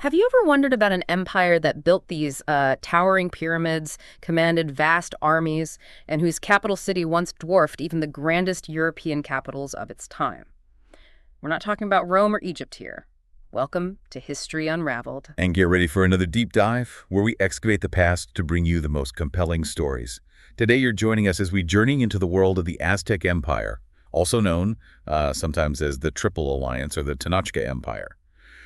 Have you ever wondered about an empire that built these towering pyramids, commanded vast armies, and whose capital city once dwarfed even the grandest European capitals of its time? We're not talking about Rome or Egypt here. Welcome to History Unraveled. And get ready for another deep dive where we excavate the past to bring you the most compelling stories. Today you're joining us as we journey into the world of the Aztec Empire, also known sometimes as the Triple Alliance or the Tenochtitlan Empire.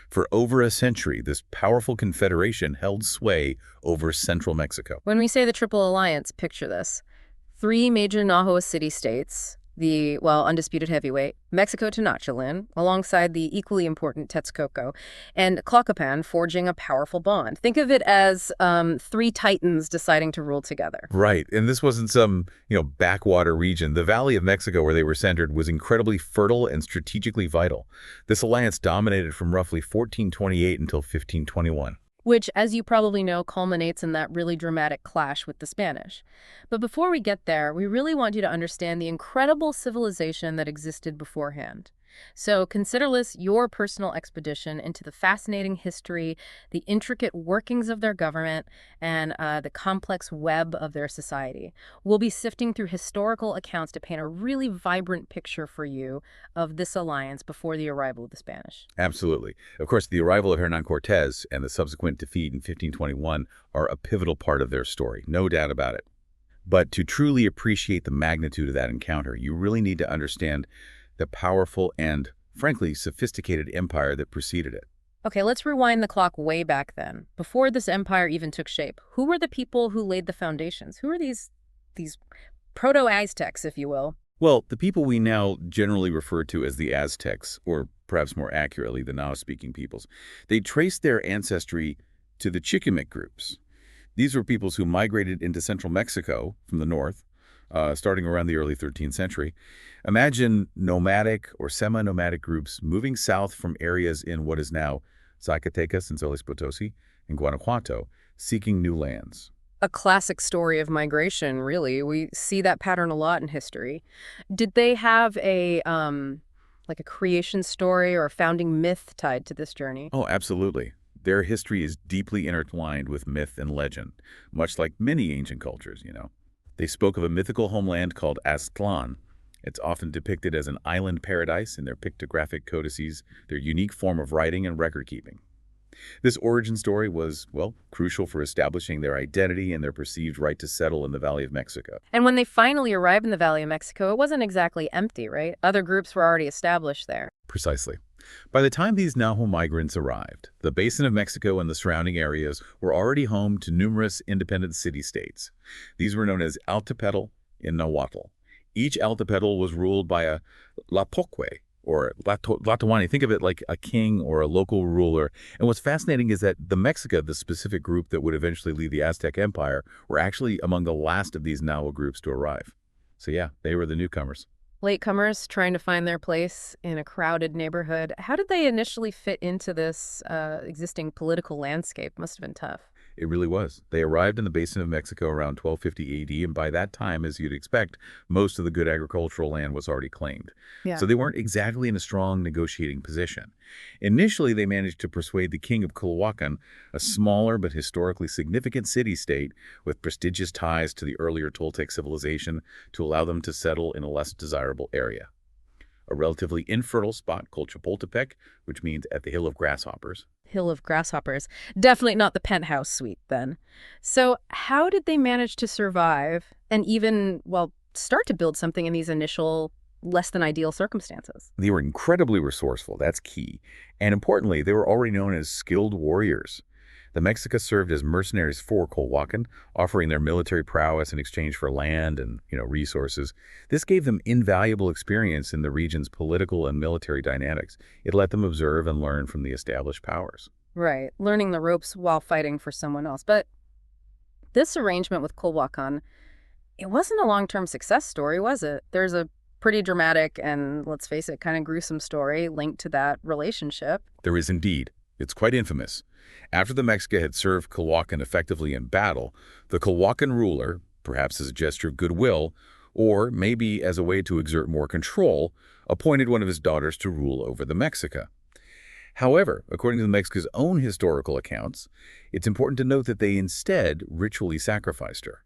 For over a century, this powerful confederation held sway over central Mexico. When we say the Triple Alliance, picture this. Three major Nahua city-states, the, undisputed heavyweight, Mexico Tenochtitlan, alongside the equally important Texcoco, and Tlacopan forging a powerful bond. Think of it as three titans deciding to rule together. Right, and this wasn't some, backwater region. The Valley of Mexico, where they were centered, was incredibly fertile and strategically vital. This alliance dominated from roughly 1428 until 1521. Which, as you probably know, culminates in that really dramatic clash with the Spanish. But before we get there, we really want you to understand the incredible civilization that existed beforehand. So consider this your personal expedition into the fascinating history, the intricate workings of their government, and the complex web of their society. We'll be sifting through historical accounts to paint a really vibrant picture for you of this alliance before the arrival of the Spanish. Absolutely. Of course, the arrival of Hernán Cortés and the subsequent defeat in 1521 are a pivotal part of their story, no doubt about it. But to truly appreciate the magnitude of that encounter, you really need to understand the powerful and, frankly, sophisticated empire that preceded it. Okay, let's rewind the clock way back then. Before this empire even took shape, who were the people who laid the foundations? Who are these proto-Aztecs, if you will? Well, the people we now generally refer to as the Aztecs, or perhaps more accurately, the Nahua-speaking peoples, they traced their ancestry to the Chichimeque groups. These were peoples who migrated into central Mexico from the north, starting around the early 13th century. Imagine nomadic or semi-nomadic groups moving south from areas in what is now Zacatecas and San Luis Potosí and Guanajuato, seeking new lands. A classic story of migration, really. We see that pattern a lot in history. Did they have a creation story or a founding myth tied to this journey? Oh, absolutely. Their history is deeply intertwined with myth and legend, much like many ancient cultures, They spoke of a mythical homeland called Aztlan. It's often depicted as an island paradise in their pictographic codices, their unique form of writing and record-keeping. This origin story was, crucial for establishing their identity and their perceived right to settle in the Valley of Mexico. And when they finally arrived in the Valley of Mexico, it wasn't exactly empty, right? Other groups were already established there. Precisely. By the time these Nahua migrants arrived, the Basin of Mexico and the surrounding areas were already home to numerous independent city-states. These were known as Altepetl in Nahuatl. Each Altepetl was ruled by a Tlatoque, or Tlatoani. Think of it like a king or a local ruler. And what's fascinating is that the Mexica, the specific group that would eventually lead the Aztec Empire, were actually among the last of these Nahua groups to arrive. So yeah, they were the newcomers. Latecomers trying to find their place in a crowded neighborhood. How did they initially fit into this existing political landscape? Must have been tough. It really was. They arrived in the Basin of Mexico around 1250 AD, and by that time, as you'd expect, most of the good agricultural land was already claimed. Yeah. So they weren't exactly in a strong negotiating position. Initially, they managed to persuade the king of Culhuacan, a smaller but historically significant city-state with prestigious ties to the earlier Toltec civilization, to allow them to settle in a less desirable area. A relatively infertile spot called Chapultepec, which means at the Hill of Grasshoppers. Hill of Grasshoppers. Definitely not the penthouse suite, then. So how did they manage to survive and even, start to build something in these initial, less than ideal circumstances? They were incredibly resourceful, that's key. And importantly, they were already known as skilled warriors. The Mexica served as mercenaries for Culhuacan, offering their military prowess in exchange for land and, resources. This gave them invaluable experience in the region's political and military dynamics. It let them observe and learn from the established powers. Right, learning the ropes while fighting for someone else. But this arrangement with Culhuacan, it wasn't a long-term success story, was it? There's a pretty dramatic and, let's face it, kind of gruesome story linked to that relationship. There is indeed. It's quite infamous. After the Mexica had served Culhuacan effectively in battle, the Culhuacan ruler, perhaps as a gesture of goodwill, or maybe as a way to exert more control, appointed one of his daughters to rule over the Mexica. However, according to Mexico's own historical accounts, it's important to note that they instead ritually sacrificed her.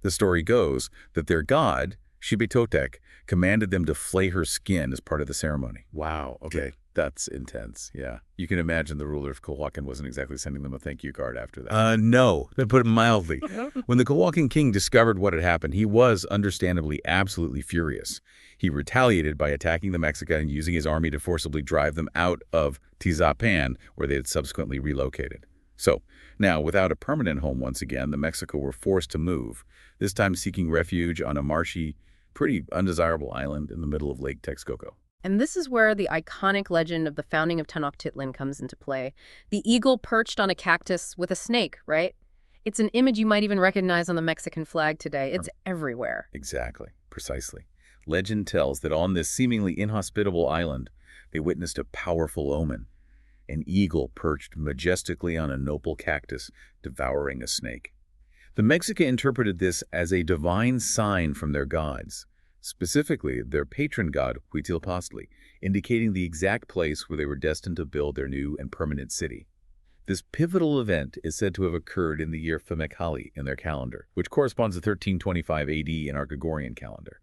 The story goes that their god, Xibetotec, commanded them to flay her skin as part of the ceremony. Wow, okay. That's intense, yeah. You can imagine the ruler of Culhuacan wasn't exactly sending them a thank you card after that. No, to put it mildly. When the Culhuacan king discovered what had happened, he was, understandably, absolutely furious. He retaliated by attacking the Mexica and using his army to forcibly drive them out of Tizapan, where they had subsequently relocated. So, now, without a permanent home once again, the Mexica were forced to move, this time seeking refuge on a marshy, pretty undesirable island in the middle of Lake Texcoco. And this is where the iconic legend of the founding of Tenochtitlan comes into play. The eagle perched on a cactus with a snake, right? It's an image you might even recognize on the Mexican flag today. It's everywhere. Exactly, precisely. Legend tells that on this seemingly inhospitable island, they witnessed a powerful omen. An eagle perched majestically on a noble cactus, devouring a snake. The Mexica interpreted this as a divine sign from their gods, specifically their patron god, Huitzilopochtli, indicating the exact place where they were destined to build their new and permanent city. This pivotal event is said to have occurred in the year Famecali in their calendar, which corresponds to 1325 AD in our Gregorian calendar.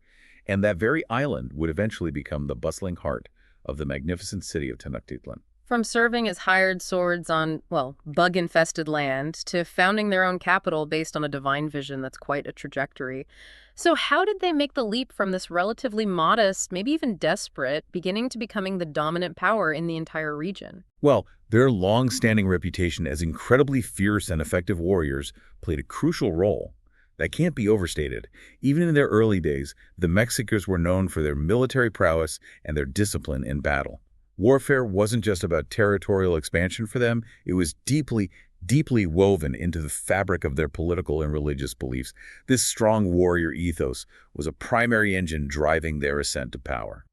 And that very island would eventually become the bustling heart of the magnificent city of Tenochtitlan. From serving as hired swords on, well, bug-infested land to founding their own capital based on a divine vision, that's quite a trajectory. So how did they make the leap from this relatively modest, maybe even desperate, beginning to becoming the dominant power in the entire region? Well, their long-standing reputation as incredibly fierce and effective warriors played a crucial role. That can't be overstated. Even in their early days, the Mexicans were known for their military prowess and their discipline in battle. Warfare wasn't just about territorial expansion for them, it was deeply, deeply woven into the fabric of their political and religious beliefs. This strong warrior ethos was a primary engine driving their ascent to power.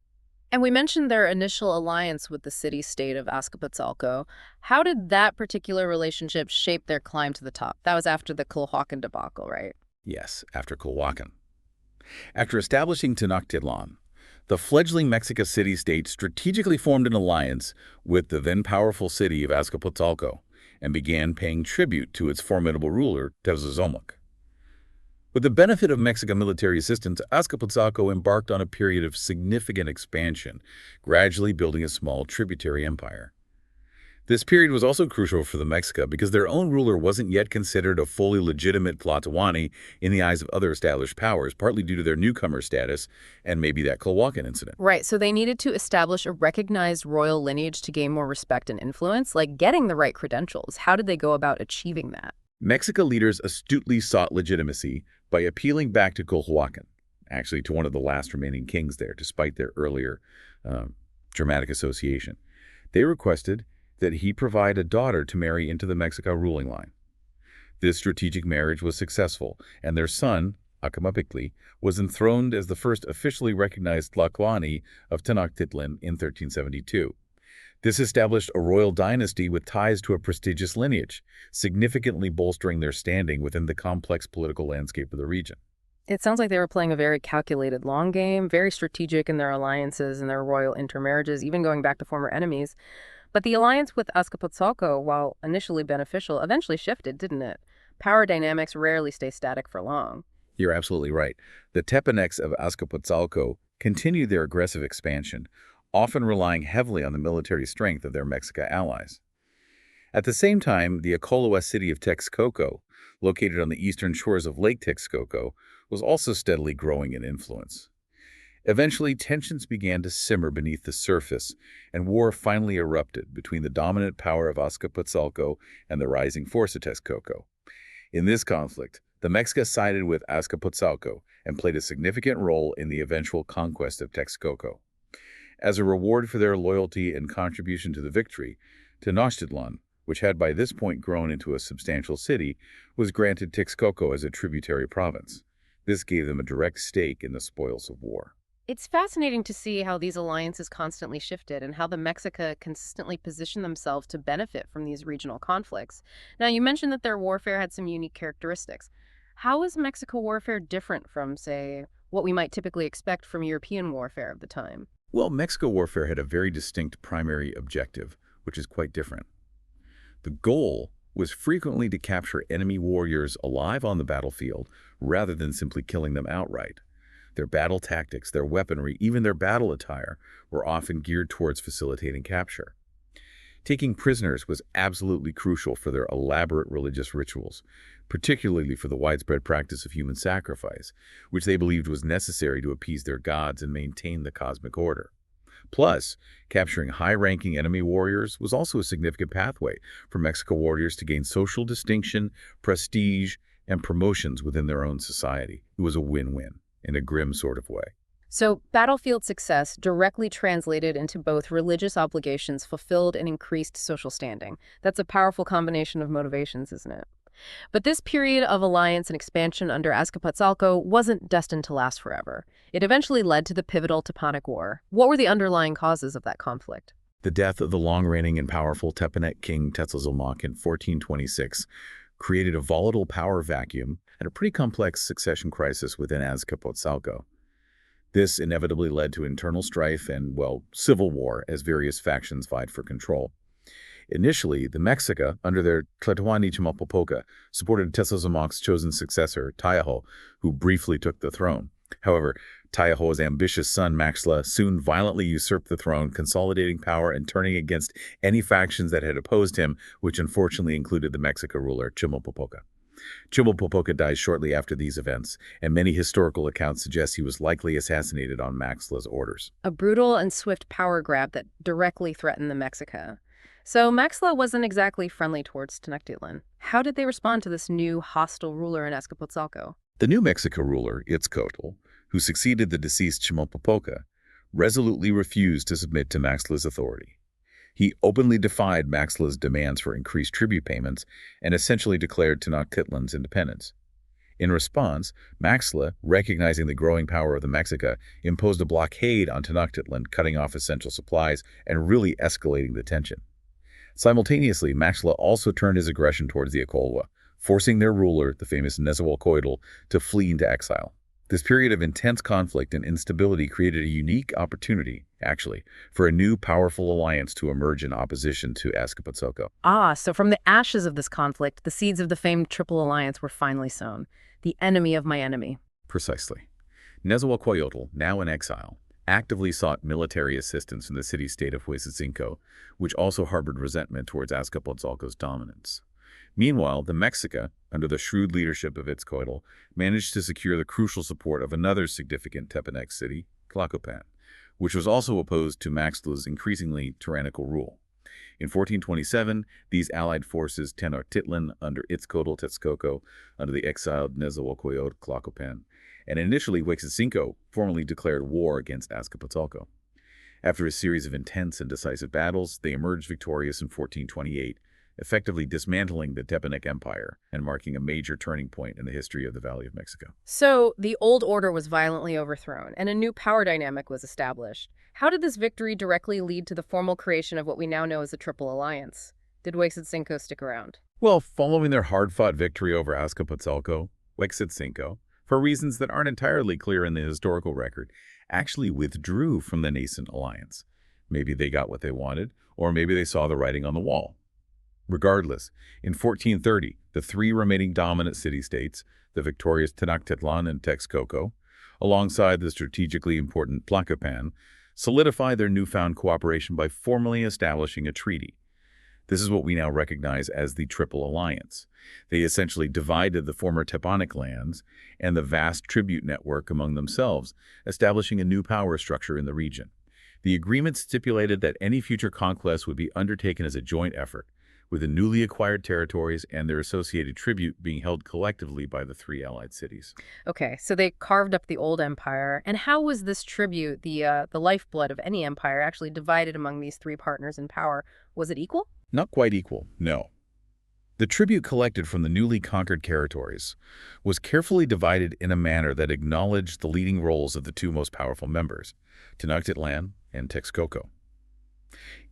And we mentioned their initial alliance with the city-state of Azcapotzalco. How did that particular relationship shape their climb to the top? That was after the Culhuacan debacle, right? Yes, after Culhuacan. After establishing Tenochtitlan, the fledgling Mexica city-state strategically formed an alliance with the then-powerful city of Azcapotzalco and began paying tribute to its formidable ruler, Tezozomoc. With the benefit of Mexican military assistance, Azcapotzalco embarked on a period of significant expansion, gradually building a small tributary empire. This period was also crucial for the Mexica because their own ruler wasn't yet considered a fully legitimate Tlatoani in the eyes of other established powers, partly due to their newcomer status and maybe that Culhuacan incident. Right, so they needed to establish a recognized royal lineage to gain more respect and influence, like getting the right credentials. How did they go about achieving that? Mexica leaders astutely sought legitimacy by appealing back to Culhuacan, actually to one of the last remaining kings there, despite their earlier dramatic association. They requested that he provide a daughter to marry into the Mexica ruling line. This strategic marriage was successful, and their son, Acamapictli, was enthroned as the first officially recognized Tlatoani of Tenochtitlan in 1372. This established a royal dynasty with ties to a prestigious lineage, significantly bolstering their standing within the complex political landscape of the region. It sounds like they were playing a very calculated long game, very strategic in their alliances and their royal intermarriages, even going back to former enemies. But the alliance with Azcapotzalco, while initially beneficial, eventually shifted, didn't it? Power dynamics rarely stay static for long. You're absolutely right. The Tepanecs of Azcapotzalco continued their aggressive expansion, often relying heavily on the military strength of their Mexica allies. At the same time, the Ocolua city of Texcoco, located on the eastern shores of Lake Texcoco, was also steadily growing in influence. Eventually, tensions began to simmer beneath the surface, and war finally erupted between the dominant power of Azcapotzalco and the rising force of Texcoco. In this conflict, the Mexica sided with Azcapotzalco and played a significant role in the eventual conquest of Texcoco. As a reward for their loyalty and contribution to the victory, Tenochtitlan, which had by this point grown into a substantial city, was granted Texcoco as a tributary province. This gave them a direct stake in the spoils of war. It's fascinating to see how these alliances constantly shifted and how the Mexica consistently positioned themselves to benefit from these regional conflicts. Now, you mentioned that their warfare had some unique characteristics. How is Mexico warfare different from, say, what we might typically expect from European warfare of the time? Well, Mexico warfare had a very distinct primary objective, which is quite different. The goal was frequently to capture enemy warriors alive on the battlefield rather than simply killing them outright. Their battle tactics, their weaponry, even their battle attire were often geared towards facilitating capture. Taking prisoners was absolutely crucial for their elaborate religious rituals, particularly for the widespread practice of human sacrifice, which they believed was necessary to appease their gods and maintain the cosmic order. Plus, capturing high-ranking enemy warriors was also a significant pathway for Mexican warriors to gain social distinction, prestige, and promotions within their own society. It was a win-win in a grim sort of way. So, battlefield success directly translated into both religious obligations fulfilled and increased social standing. That's a powerful combination of motivations, isn't it? But this period of alliance and expansion under Azcapotzalco wasn't destined to last forever. It eventually led to the pivotal Teponic War. What were the underlying causes of that conflict? The death of the long-reigning and powerful Tepanec king Tetzalcoatl in 1426 created a volatile power vacuum and a pretty complex succession crisis within Azcapotzalco. This inevitably led to internal strife and, well, civil war as various factions vied for control. Initially, the Mexica, under their Tlatoani-Chimalpopoca, supported Tetzalcoatl's chosen successor, Tayaho, who briefly took the throne. However, Tayaho's ambitious son, Maxtla, soon violently usurped the throne, consolidating power and turning against any factions that had opposed him, which unfortunately included the Mexica ruler, Chimalpopoca. Chimalpopoca died shortly after these events, and many historical accounts suggest he was likely assassinated on Maxtla's orders. A brutal and swift power grab that directly threatened the Mexica. So Maxtla wasn't exactly friendly towards Tenochtitlan. How did they respond to this new hostile ruler in Azcapotzalco? The new Mexica ruler, Itzcoatl, who succeeded the deceased Chimalpopoca, resolutely refused to submit to Maxtla's authority. He openly defied Maxtla's demands for increased tribute payments and essentially declared Tenochtitlan's independence. In response, Maxtla, recognizing the growing power of the Mexica, imposed a blockade on Tenochtitlan, cutting off essential supplies and really escalating the tension. Simultaneously, Maxtla also turned his aggression towards the Acolwa, forcing their ruler, the famous Nezahualcóyotl, to flee into exile. This period of intense conflict and instability created a unique opportunity, actually, for a new powerful alliance to emerge in opposition to Azcapotzalco. So from the ashes of this conflict, the seeds of the famed Triple Alliance were finally sown. The enemy of my enemy. Precisely. Nezahualcóyotl, now in exile, actively sought military assistance from the city-state of Huehuetenango, which also harbored resentment towards Azcapotzalco's dominance. Meanwhile, the Mexica, under the shrewd leadership of Itzcoatl, managed to secure the crucial support of another significant Tepanec city, Tlacopan, which was also opposed to Maxtla's increasingly tyrannical rule. In 1427, these allied forces, Tenochtitlan under Itzcoatl Texcoco, under the exiled Nezahualcóyotl Tlacopan, and initially Huehuetenango formally declared war against Azcapotzalco. After a series of intense and decisive battles, they emerged victorious in 1428, effectively dismantling the Tepanec Empire and marking a major turning point in the history of the Valley of Mexico. So the old order was violently overthrown, and a new power dynamic was established. How did this victory directly lead to the formal creation of what we now know as the Triple Alliance? Did Huehuetenango stick around? Well, following their hard-fought victory over Azcapotzalco, Huehuetenango, for reasons that aren't entirely clear in the historical record, actually withdrew from the nascent alliance. Maybe they got what they wanted, or maybe they saw the writing on the wall. Regardless, in 1430, the three remaining dominant city-states, the victorious Tenochtitlan and Texcoco, alongside the strategically important Tlacopan, solidified their newfound cooperation by formally establishing a treaty. This is what we now recognize as the Triple Alliance. They essentially divided the former Teponic lands and the vast tribute network among themselves, establishing a new power structure in the region. The agreement stipulated that any future conquest would be undertaken as a joint effort, with the newly acquired territories and their associated tribute being held collectively by the three allied cities. Okay, so they carved up the old empire. And how was this tribute, the lifeblood of any empire, actually divided among these three partners in power? Was it equal? Not quite equal, no. The tribute collected from the newly conquered territories was carefully divided in a manner that acknowledged the leading roles of the two most powerful members, Tenochtitlan and Texcoco.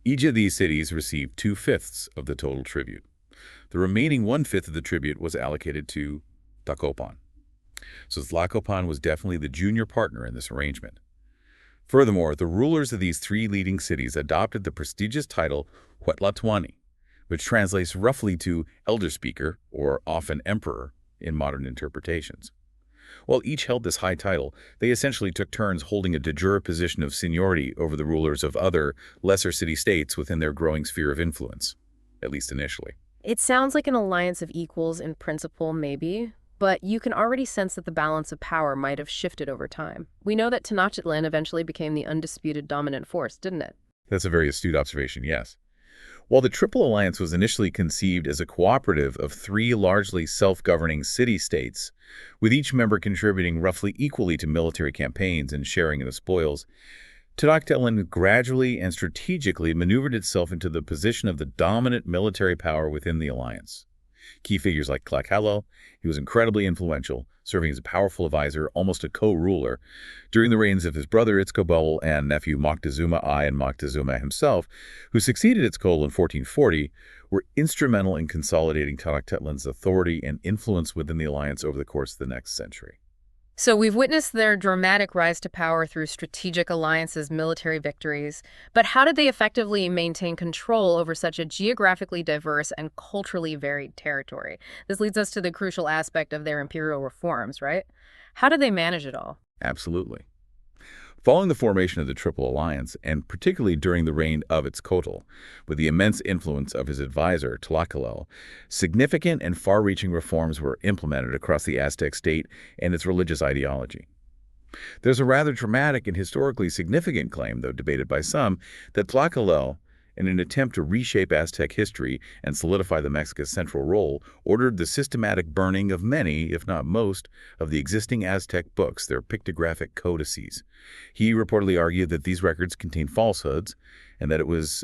Each of these cities received 2/5 of the total tribute. The remaining 1/5 of the tribute was allocated to Tlacopan. So Tlacopan was definitely the junior partner in this arrangement. Furthermore, the rulers of these three leading cities adopted the prestigious title Huetlatuani, which translates roughly to elder speaker or often emperor in modern interpretations. While each held this high title, they essentially took turns holding a de jure position of seniority over the rulers of other, lesser city-states within their growing sphere of influence, at least initially. It sounds like an alliance of equals in principle, maybe, but you can already sense that the balance of power might have shifted over time. We know that Tenochtitlan eventually became the undisputed dominant force, didn't it? That's a very astute observation, yes. While the Triple Alliance was initially conceived as a cooperative of three largely self-governing city-states, with each member contributing roughly equally to military campaigns and sharing in the spoils, Tenochtitlan gradually and strategically maneuvered itself into the position of the dominant military power within the alliance. Key figures like Tlaxcala, he was incredibly influential, serving as a powerful advisor, almost a co-ruler, during the reigns of his brother Itzcoatl and nephew Moctezuma I and Moctezuma himself, who succeeded Itzcoatl in 1440, were instrumental in consolidating Tenochtitlan's authority and influence within the alliance over the course of the next century. So we've witnessed their dramatic rise to power through strategic alliances, military victories, but how did they effectively maintain control over such a geographically diverse and culturally varied territory? This leads us to the crucial aspect of their imperial reforms, right? How did they manage it all? Absolutely. Following the formation of the Triple Alliance, and particularly during the reign of Itzcoatl, with the immense influence of his advisor, Tlaxcala, significant and far-reaching reforms were implemented across the Aztec state and its religious ideology. There's a rather dramatic and historically significant claim, though debated by some, that Tlaxcala, in an attempt to reshape Aztec history and solidify the Mexica's central role, ordered the systematic burning of many, if not most, of the existing Aztec books, their pictographic codices. He reportedly argued that these records contained falsehoods and that it was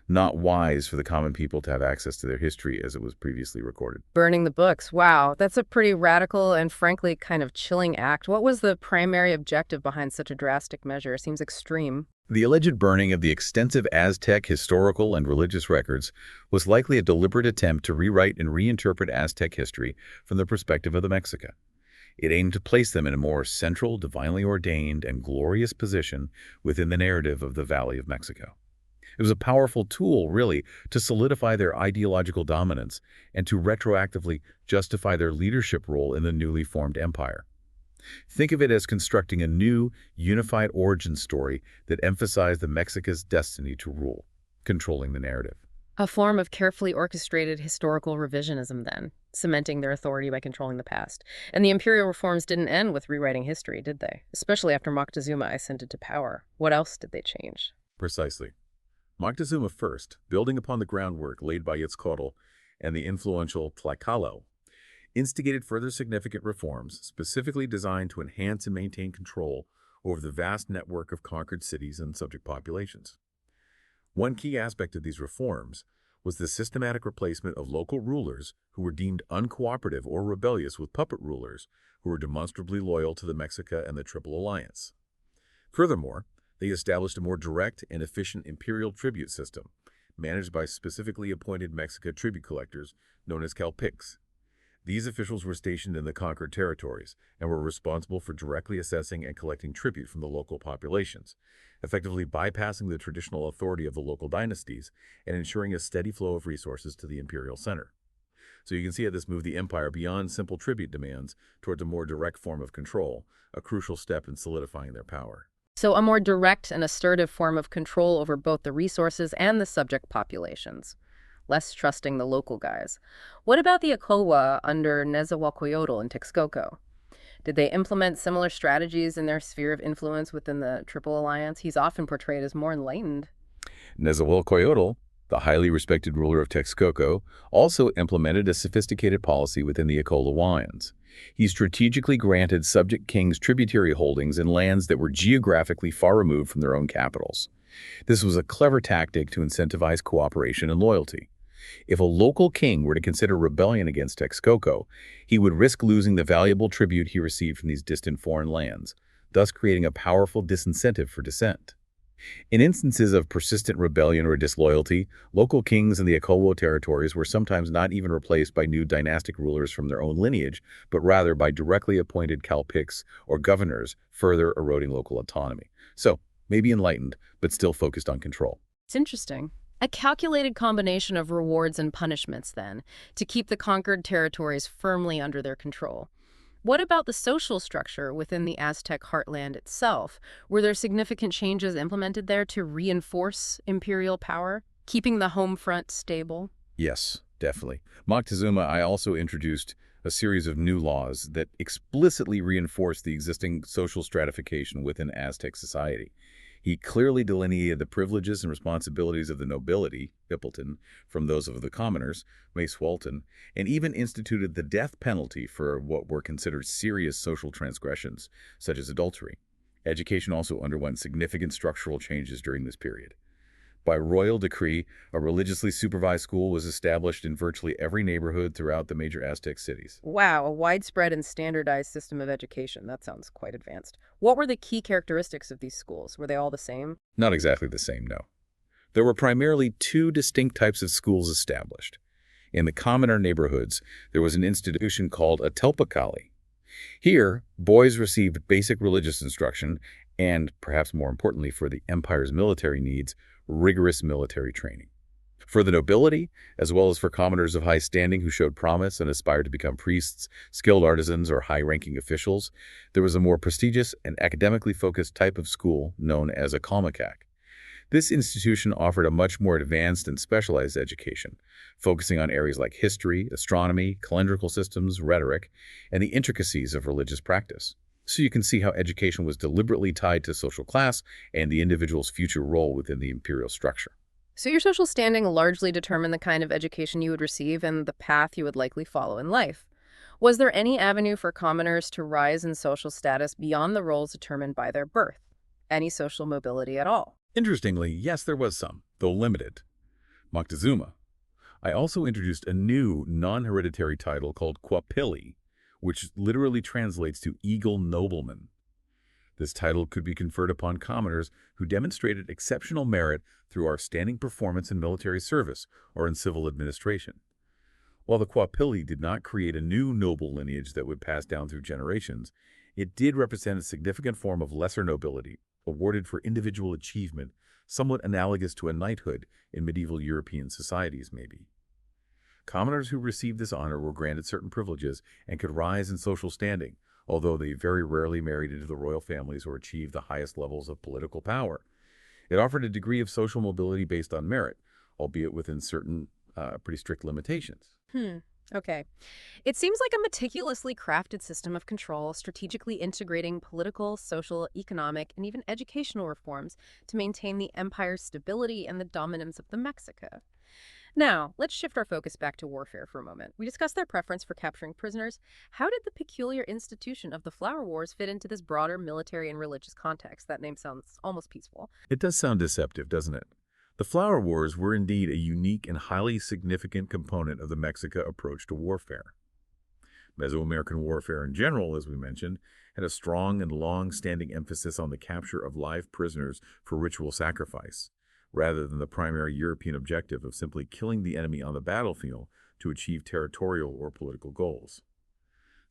not wise for the common people to have access to their history as it was previously recorded. Burning the books. Wow, that's a pretty radical and frankly kind of chilling act. What was the primary objective behind such a drastic measure? Seems extreme. The alleged burning of the extensive Aztec historical and religious records was likely a deliberate attempt to rewrite and reinterpret Aztec history from the perspective of the Mexica. It aimed to place them in a more central, divinely ordained, and glorious position within the narrative of the Valley of Mexico. It was a powerful tool, really, to solidify their ideological dominance and to retroactively justify their leadership role in the newly formed empire. Think of it as constructing a new, unified origin story that emphasized the Mexica's destiny to rule, controlling the narrative. A form of carefully orchestrated historical revisionism, then, cementing their authority by controlling the past. And the imperial reforms didn't end with rewriting history, did they? Especially after Moctezuma ascended to power. What else did they change? Precisely. Moctezuma I, building upon the groundwork laid by Itzcoatl and the influential Tlaxcala, instigated further significant reforms specifically designed to enhance and maintain control over the vast network of conquered cities and subject populations. One key aspect of these reforms was the systematic replacement of local rulers who were deemed uncooperative or rebellious with puppet rulers who were demonstrably loyal to the Mexica and the Triple Alliance. Furthermore, they established a more direct and efficient imperial tribute system, managed by specifically appointed Mexica tribute collectors known as calpics. These officials were stationed in the conquered territories and were responsible for directly assessing and collecting tribute from the local populations, effectively bypassing the traditional authority of the local dynasties and ensuring a steady flow of resources to the imperial center. So you can see how this moved the empire beyond simple tribute demands towards a more direct form of control, a crucial step in solidifying their power. So a more direct and assertive form of control over both the resources and the subject populations. Less trusting the local guys. What about the Ocoa under Nezahualcóyotl and Texcoco? Did they implement similar strategies in their sphere of influence within the Triple Alliance? He's often portrayed as more enlightened. Nezahualcóyotl, the highly respected ruler of Texcoco, also implemented a sophisticated policy within the Ocolawans. He strategically granted subject kings tributary holdings in lands that were geographically far removed from their own capitals. This was a clever tactic to incentivize cooperation and loyalty. If a local king were to consider rebellion against Texcoco, he would risk losing the valuable tribute he received from these distant foreign lands, thus creating a powerful disincentive for dissent. In instances of persistent rebellion or disloyalty, local kings in the Ocoa territories were sometimes not even replaced by new dynastic rulers from their own lineage, but rather by directly appointed calpics or governors, further eroding local autonomy. So, maybe enlightened, but still focused on control. It's interesting. A calculated combination of rewards and punishments, then, to keep the conquered territories firmly under their control. What about the social structure within the Aztec heartland itself? Were there significant changes implemented there to reinforce imperial power, keeping the home front stable? Yes, definitely. Moctezuma I also introduced a series of new laws that explicitly reinforced the existing social stratification within Aztec society. He clearly delineated the privileges and responsibilities of the nobility, Pipiltin, from those of the commoners, Macehualtin, and even instituted the death penalty for what were considered serious social transgressions, such as adultery. Education also underwent significant structural changes during this period. By royal decree, a religiously supervised school was established in virtually every neighborhood throughout the major Aztec cities. Wow, a widespread and standardized system of education. That sounds quite advanced. What were the key characteristics of these schools? Were they all the same? Not exactly the same, no. There were primarily two distinct types of schools established. In the commoner neighborhoods, there was an institution called a telpakali. Here, boys received basic religious instruction and, perhaps more importantly for the empire's military needs, rigorous military training. For the nobility, as well as for commoners of high standing who showed promise and aspired to become priests, skilled artisans, or high-ranking officials, there was a more prestigious and academically focused type of school known as a kalmakak. This institution offered a much more advanced and specialized education, focusing on areas like history, astronomy, calendrical systems, rhetoric, and the intricacies of religious practice. So you can see how education was deliberately tied to social class and the individual's future role within the imperial structure. So your social standing largely determined the kind of education you would receive and the path you would likely follow in life. Was there any avenue for commoners to rise in social status beyond the roles determined by their birth? Any social mobility at all? Interestingly, yes, there was some, though limited. Moctezuma I also introduced a new non-hereditary title called Quapili, which literally translates to eagle nobleman. This title could be conferred upon commoners who demonstrated exceptional merit through outstanding performance in military service or in civil administration. While the Quapili did not create a new noble lineage that would pass down through generations, it did represent a significant form of lesser nobility, awarded for individual achievement, somewhat analogous to a knighthood in medieval European societies, maybe. Commoners who received this honor were granted certain privileges and could rise in social standing, although they very rarely married into the royal families or achieved the highest levels of political power. It offered a degree of social mobility based on merit, albeit within certain pretty strict limitations. Okay. It seems like a meticulously crafted system of control, strategically integrating political, social, economic, and even educational reforms to maintain the empire's stability and the dominance of the Mexica. Now, let's shift our focus back to warfare for a moment. We discussed their preference for capturing prisoners. How did the peculiar institution of the Flower Wars fit into this broader military and religious context? That name sounds almost peaceful. It does sound deceptive, doesn't it? The Flower Wars were indeed a unique and highly significant component of the Mexica approach to warfare. Mesoamerican warfare in general, as we mentioned, had a strong and long-standing emphasis on the capture of live prisoners for ritual sacrifice, rather than the primary European objective of simply killing the enemy on the battlefield to achieve territorial or political goals.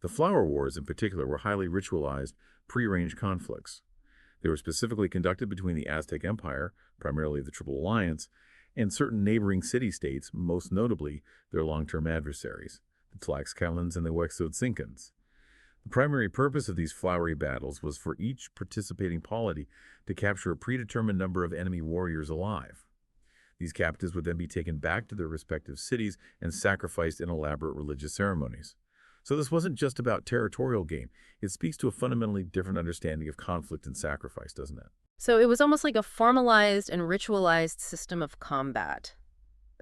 The Flower Wars, in particular, were highly ritualized, prearranged conflicts. They were specifically conducted between the Aztec Empire, primarily the Triple Alliance, and certain neighboring city-states, most notably their long-term adversaries, the Tlaxcalans and the Huexotzincans. The primary purpose of these flowery battles was for each participating polity to capture a predetermined number of enemy warriors alive. These captives would then be taken back to their respective cities and sacrificed in elaborate religious ceremonies. So this wasn't just about territorial gain. It speaks to a fundamentally different understanding of conflict and sacrifice, doesn't it? So it was almost like a formalized and ritualized system of combat,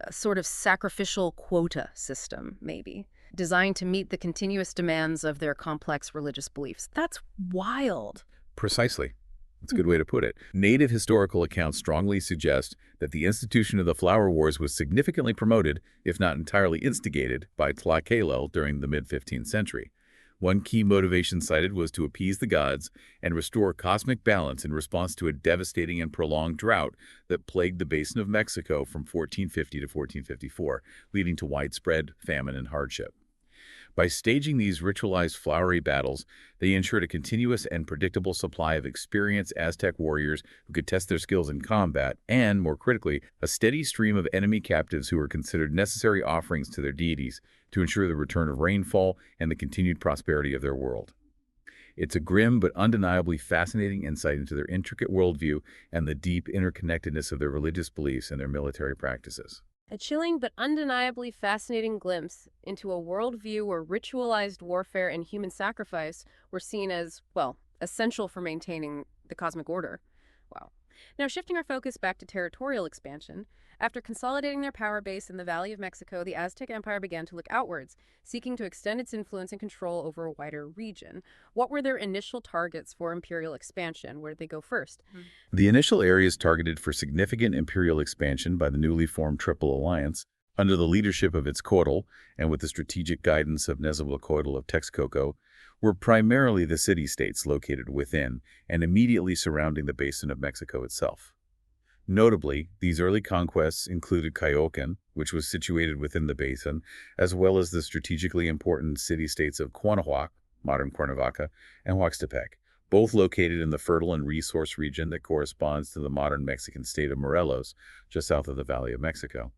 a sort of sacrificial quota system, maybe, designed to meet the continuous demands of their complex religious beliefs. That's wild. Precisely. That's a good way to put it. Native historical accounts strongly suggest that the institution of the Flower Wars was significantly promoted, if not entirely instigated, by Tlacaelel during the mid-15th century. One key motivation cited was to appease the gods and restore cosmic balance in response to a devastating and prolonged drought that plagued the basin of Mexico from 1450 to 1454, leading to widespread famine and hardship. By staging these ritualized flowery battles, they ensured a continuous and predictable supply of experienced Aztec warriors who could test their skills in combat, and, more critically, a steady stream of enemy captives who were considered necessary offerings to their deities to ensure the return of rainfall and the continued prosperity of their world. It's a grim but undeniably fascinating insight into their intricate worldview and the deep interconnectedness of their religious beliefs and their military practices. A chilling but undeniably fascinating glimpse into a worldview where ritualized warfare and human sacrifice were seen as, well, essential for maintaining the cosmic order. Wow. Now, shifting our focus back to territorial expansion, after consolidating their power base in the Valley of Mexico, the Aztec Empire began to look outwards, seeking to extend its influence and control over a wider region. What were their initial targets for imperial expansion? Where did they go first? The initial areas targeted for significant imperial expansion by the newly formed Triple Alliance, under the leadership of its caudal and with the strategic guidance of Nezahualcóyotl of Texcoco, were primarily the city-states located within and immediately surrounding the basin of Mexico itself. Notably, these early conquests included Cayocan, which was situated within the basin, as well as the strategically important city-states of Cuauhnahuac, modern Cuernavaca, and Huaxtepec, both located in the fertile and resource region that corresponds to the modern Mexican state of Morelos, just south of the Valley of Mexico.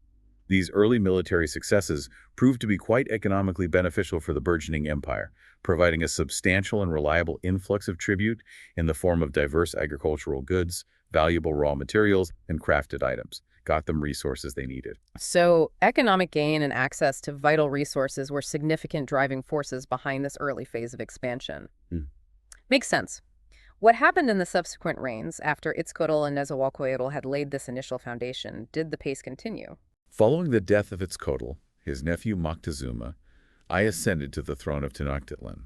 These early military successes proved to be quite economically beneficial for the burgeoning empire, providing a substantial and reliable influx of tribute in the form of diverse agricultural goods, valuable raw materials, and crafted items, got them resources they needed. So, economic gain and access to vital resources were significant driving forces behind this early phase of expansion. Makes sense. What happened in the subsequent reigns, after Itzcoatl and Nezahualcóyotl had laid this initial foundation? Did the pace continue? Following the death of Itzcoatl, his nephew Moctezuma I ascended to the throne of Tenochtitlan.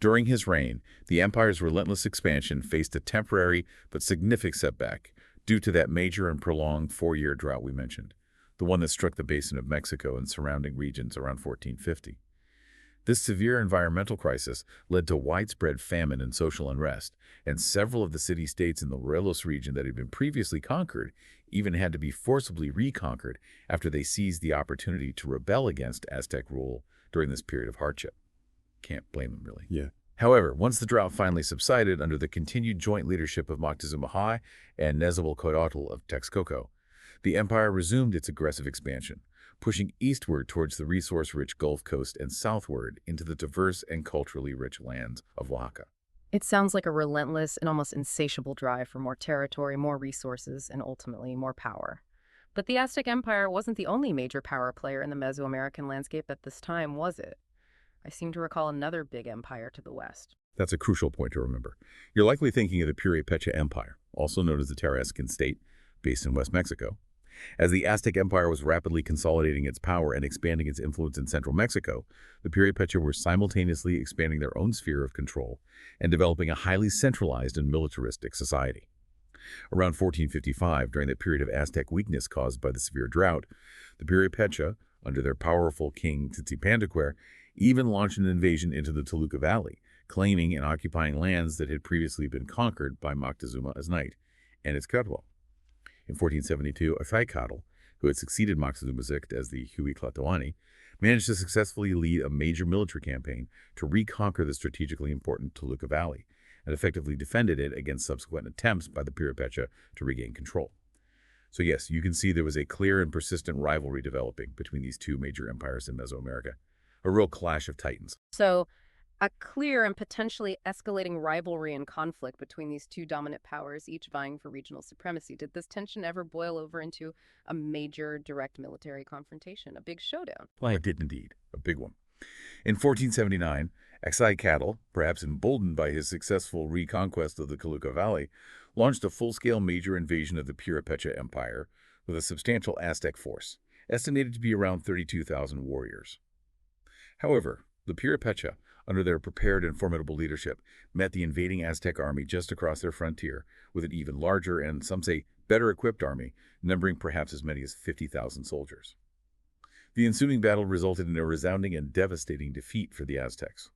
During his reign, the empire's relentless expansion faced a temporary but significant setback due to that major and prolonged four-year drought we mentioned, the one that struck the basin of Mexico and surrounding regions around 1450. This severe environmental crisis led to widespread famine and social unrest, and several of the city-states in the Morelos region that had been previously conquered even had to be forcibly reconquered after they seized the opportunity to rebel against Aztec rule during this period of hardship. Can't blame them, really. Yeah. However, once the drought finally subsided under the continued joint leadership of Moctezuma I and Nezahualcóyotl of Texcoco, the empire resumed its aggressive expansion, pushing eastward towards the resource-rich Gulf Coast and southward into the diverse and culturally rich lands of Oaxaca. It sounds like a relentless and almost insatiable drive for more territory, more resources, and ultimately more power. But the Aztec Empire wasn't the only major power player in the Mesoamerican landscape at this time, was it? I seem to recall another big empire to the west. That's a crucial point to remember. You're likely thinking of the Purépecha Empire, also known as the Tarascan state, based in West Mexico. As the Aztec Empire was rapidly consolidating its power and expanding its influence in central Mexico, the Purépecha were simultaneously expanding their own sphere of control and developing a highly centralized and militaristic society. Around 1455, during that period of Aztec weakness caused by the severe drought, the Purépecha, under their powerful king Tzitzipantecwer, even launched an invasion into the Toluca Valley, claiming and occupying lands that had previously been conquered by Moctezuma I and Itzcoatl. In 1472, Aztec, who had succeeded Moctezuma I as the Huitlahuacanni, managed to successfully lead a major military campaign to reconquer the strategically important Toluca Valley and effectively defended it against subsequent attempts by the Purépecha to regain control. So yes, you can see there was a clear and persistent rivalry developing between these two major empires in Mesoamerica, a real clash of titans. So, a clear and potentially escalating rivalry and conflict between these two dominant powers, each vying for regional supremacy. Did this tension ever boil over into a major direct military confrontation, a big showdown? Well, it did indeed, a big one. In 1479, Aztec, perhaps emboldened by his successful reconquest of the Toluca Valley, launched a full-scale major invasion of the Purépecha Empire with a substantial Aztec force, estimated to be around 32,000 warriors. However, the Purépecha, under their prepared and formidable leadership, met the invading Aztec army just across their frontier with an even larger and, some say, better-equipped army, numbering perhaps as many as 50,000 soldiers. The ensuing battle resulted in a resounding and devastating defeat for the Aztecs.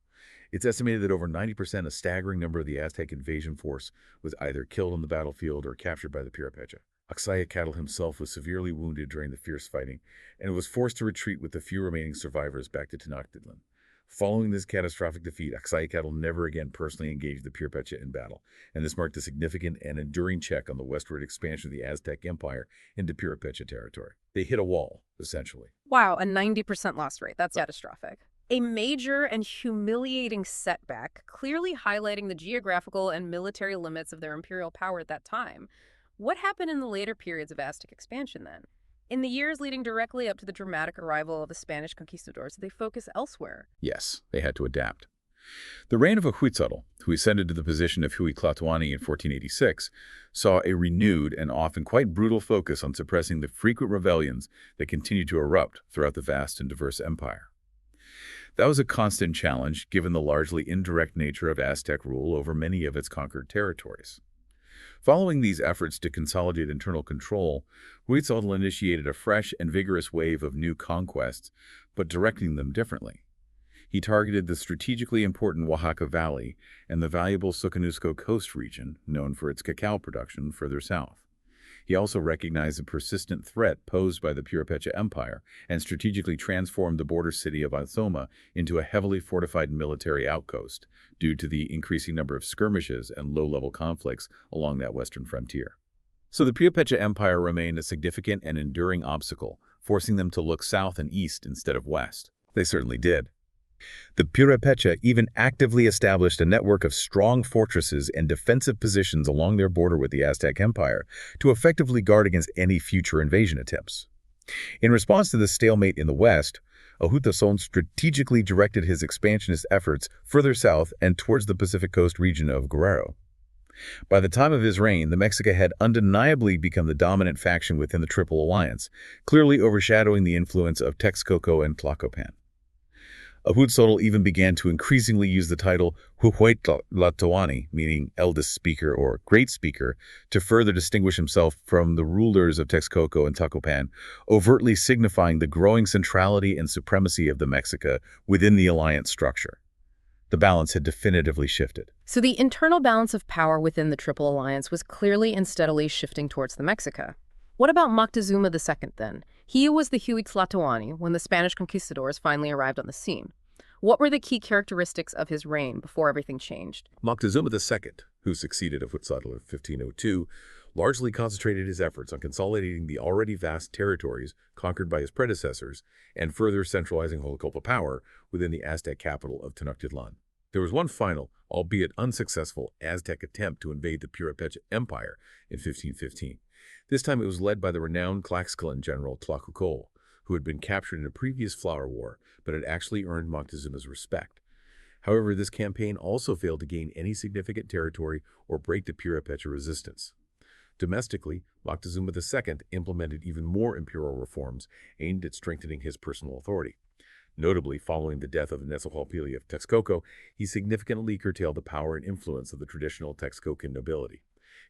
It's estimated that over 90%, a staggering number of the Aztec invasion force, was either killed on the battlefield or captured by the Purépecha. Axayacatl himself was severely wounded during the fierce fighting and was forced to retreat with the few remaining survivors back to Tenochtitlan. Following this catastrophic defeat, Axayacatl never again personally engaged the Purepecha in battle, and this marked a significant and enduring check on the westward expansion of the Aztec Empire into Purepecha territory. They hit a wall, essentially. Wow, a 90% loss rate. That's catastrophic. A major and humiliating setback, clearly highlighting the geographical and military limits of their imperial power at that time. What happened in the later periods of Aztec expansion then? In the years leading directly up to the dramatic arrival of the Spanish conquistadors, they focus elsewhere. Yes, they had to adapt. The reign of Huitzotl, who ascended to the position of Huitlatlani in 1486, saw a renewed and often quite brutal focus on suppressing the frequent rebellions that continued to erupt throughout the vast and diverse empire. That was a constant challenge given the largely indirect nature of Aztec rule over many of its conquered territories. Following these efforts to consolidate internal control, Huitzotl initiated a fresh and vigorous wave of new conquests, but directing them differently. He targeted the strategically important Oaxaca Valley and the valuable Soconusco Coast region, known for its cacao production further south. He also recognized the persistent threat posed by the Purepecha Empire and strategically transformed the border city of Azoma into a heavily fortified military outpost due to the increasing number of skirmishes and low-level conflicts along that western frontier. So the Purepecha Empire remained a significant and enduring obstacle, forcing them to look south and east instead of west. They certainly did. The Purepecha even actively established a network of strong fortresses and defensive positions along their border with the Aztec Empire to effectively guard against any future invasion attempts. In response to the stalemate in the west, Ahuitzotl strategically directed his expansionist efforts further south and towards the Pacific coast region of Guerrero. By the time of his reign, the Mexica had undeniably become the dominant faction within the Triple Alliance, clearly overshadowing the influence of Texcoco and Tlacopan. Ahuitzotl even began to increasingly use the title Huehuetlatoani, meaning eldest speaker or great speaker, to further distinguish himself from the rulers of Texcoco and Tlacopan, overtly signifying the growing centrality and supremacy of the Mexica within the alliance structure. The balance had definitively shifted. So the internal balance of power within the Triple Alliance was clearly and steadily shifting towards the Mexica. What about Moctezuma II, then? He was the Huitlatoani when the Spanish conquistadors finally arrived on the scene. What were the key characteristics of his reign before everything changed? Moctezuma II, who succeeded Ahuitzotl in 1502, largely concentrated his efforts on consolidating the already vast territories conquered by his predecessors and further centralizing Jollicopa power within the Aztec capital of Tenochtitlan. There was one final, albeit unsuccessful, Aztec attempt to invade the Purepecha Empire in 1515. This time it was led by the renowned Tlaxcalan general Tlacucol, who had been captured in a previous flower war, but had actually earned Moctezuma's respect. However, this campaign also failed to gain any significant territory or break the Purepecha resistance. Domestically, Moctezuma II implemented even more imperial reforms aimed at strengthening his personal authority. Notably, following the death of Nezahualcóyotl of Texcoco, he significantly curtailed the power and influence of the traditional Texcocan nobility.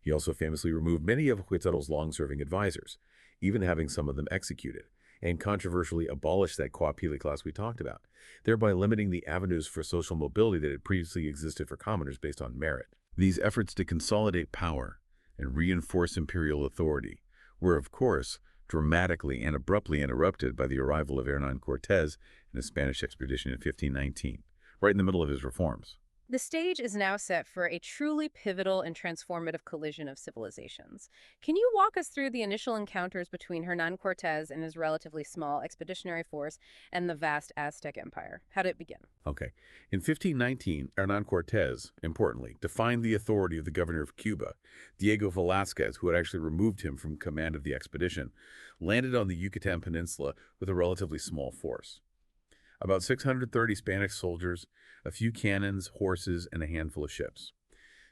He also famously removed many of Huitzotl's long-serving advisors, even having some of them executed, and controversially abolished that Coapili class we talked about, thereby limiting the avenues for social mobility that had previously existed for commoners based on merit. These efforts to consolidate power and reinforce imperial authority were, of course, dramatically and abruptly interrupted by the arrival of Hernán Cortés and a Spanish expedition in 1519, right in the middle of his reforms. The stage is now set for a truly pivotal and transformative collision of civilizations. Can you walk us through the initial encounters between Hernán Cortés and his relatively small expeditionary force and the vast Aztec Empire? How did it begin? Okay. In 1519, Hernán Cortés, importantly, defined the authority of the governor of Cuba, Diego Velázquez, who had actually removed him from command of the expedition, landed on the Yucatan Peninsula with a relatively small force. About 630 Spanish soldiers, a few cannons, horses, and a handful of ships.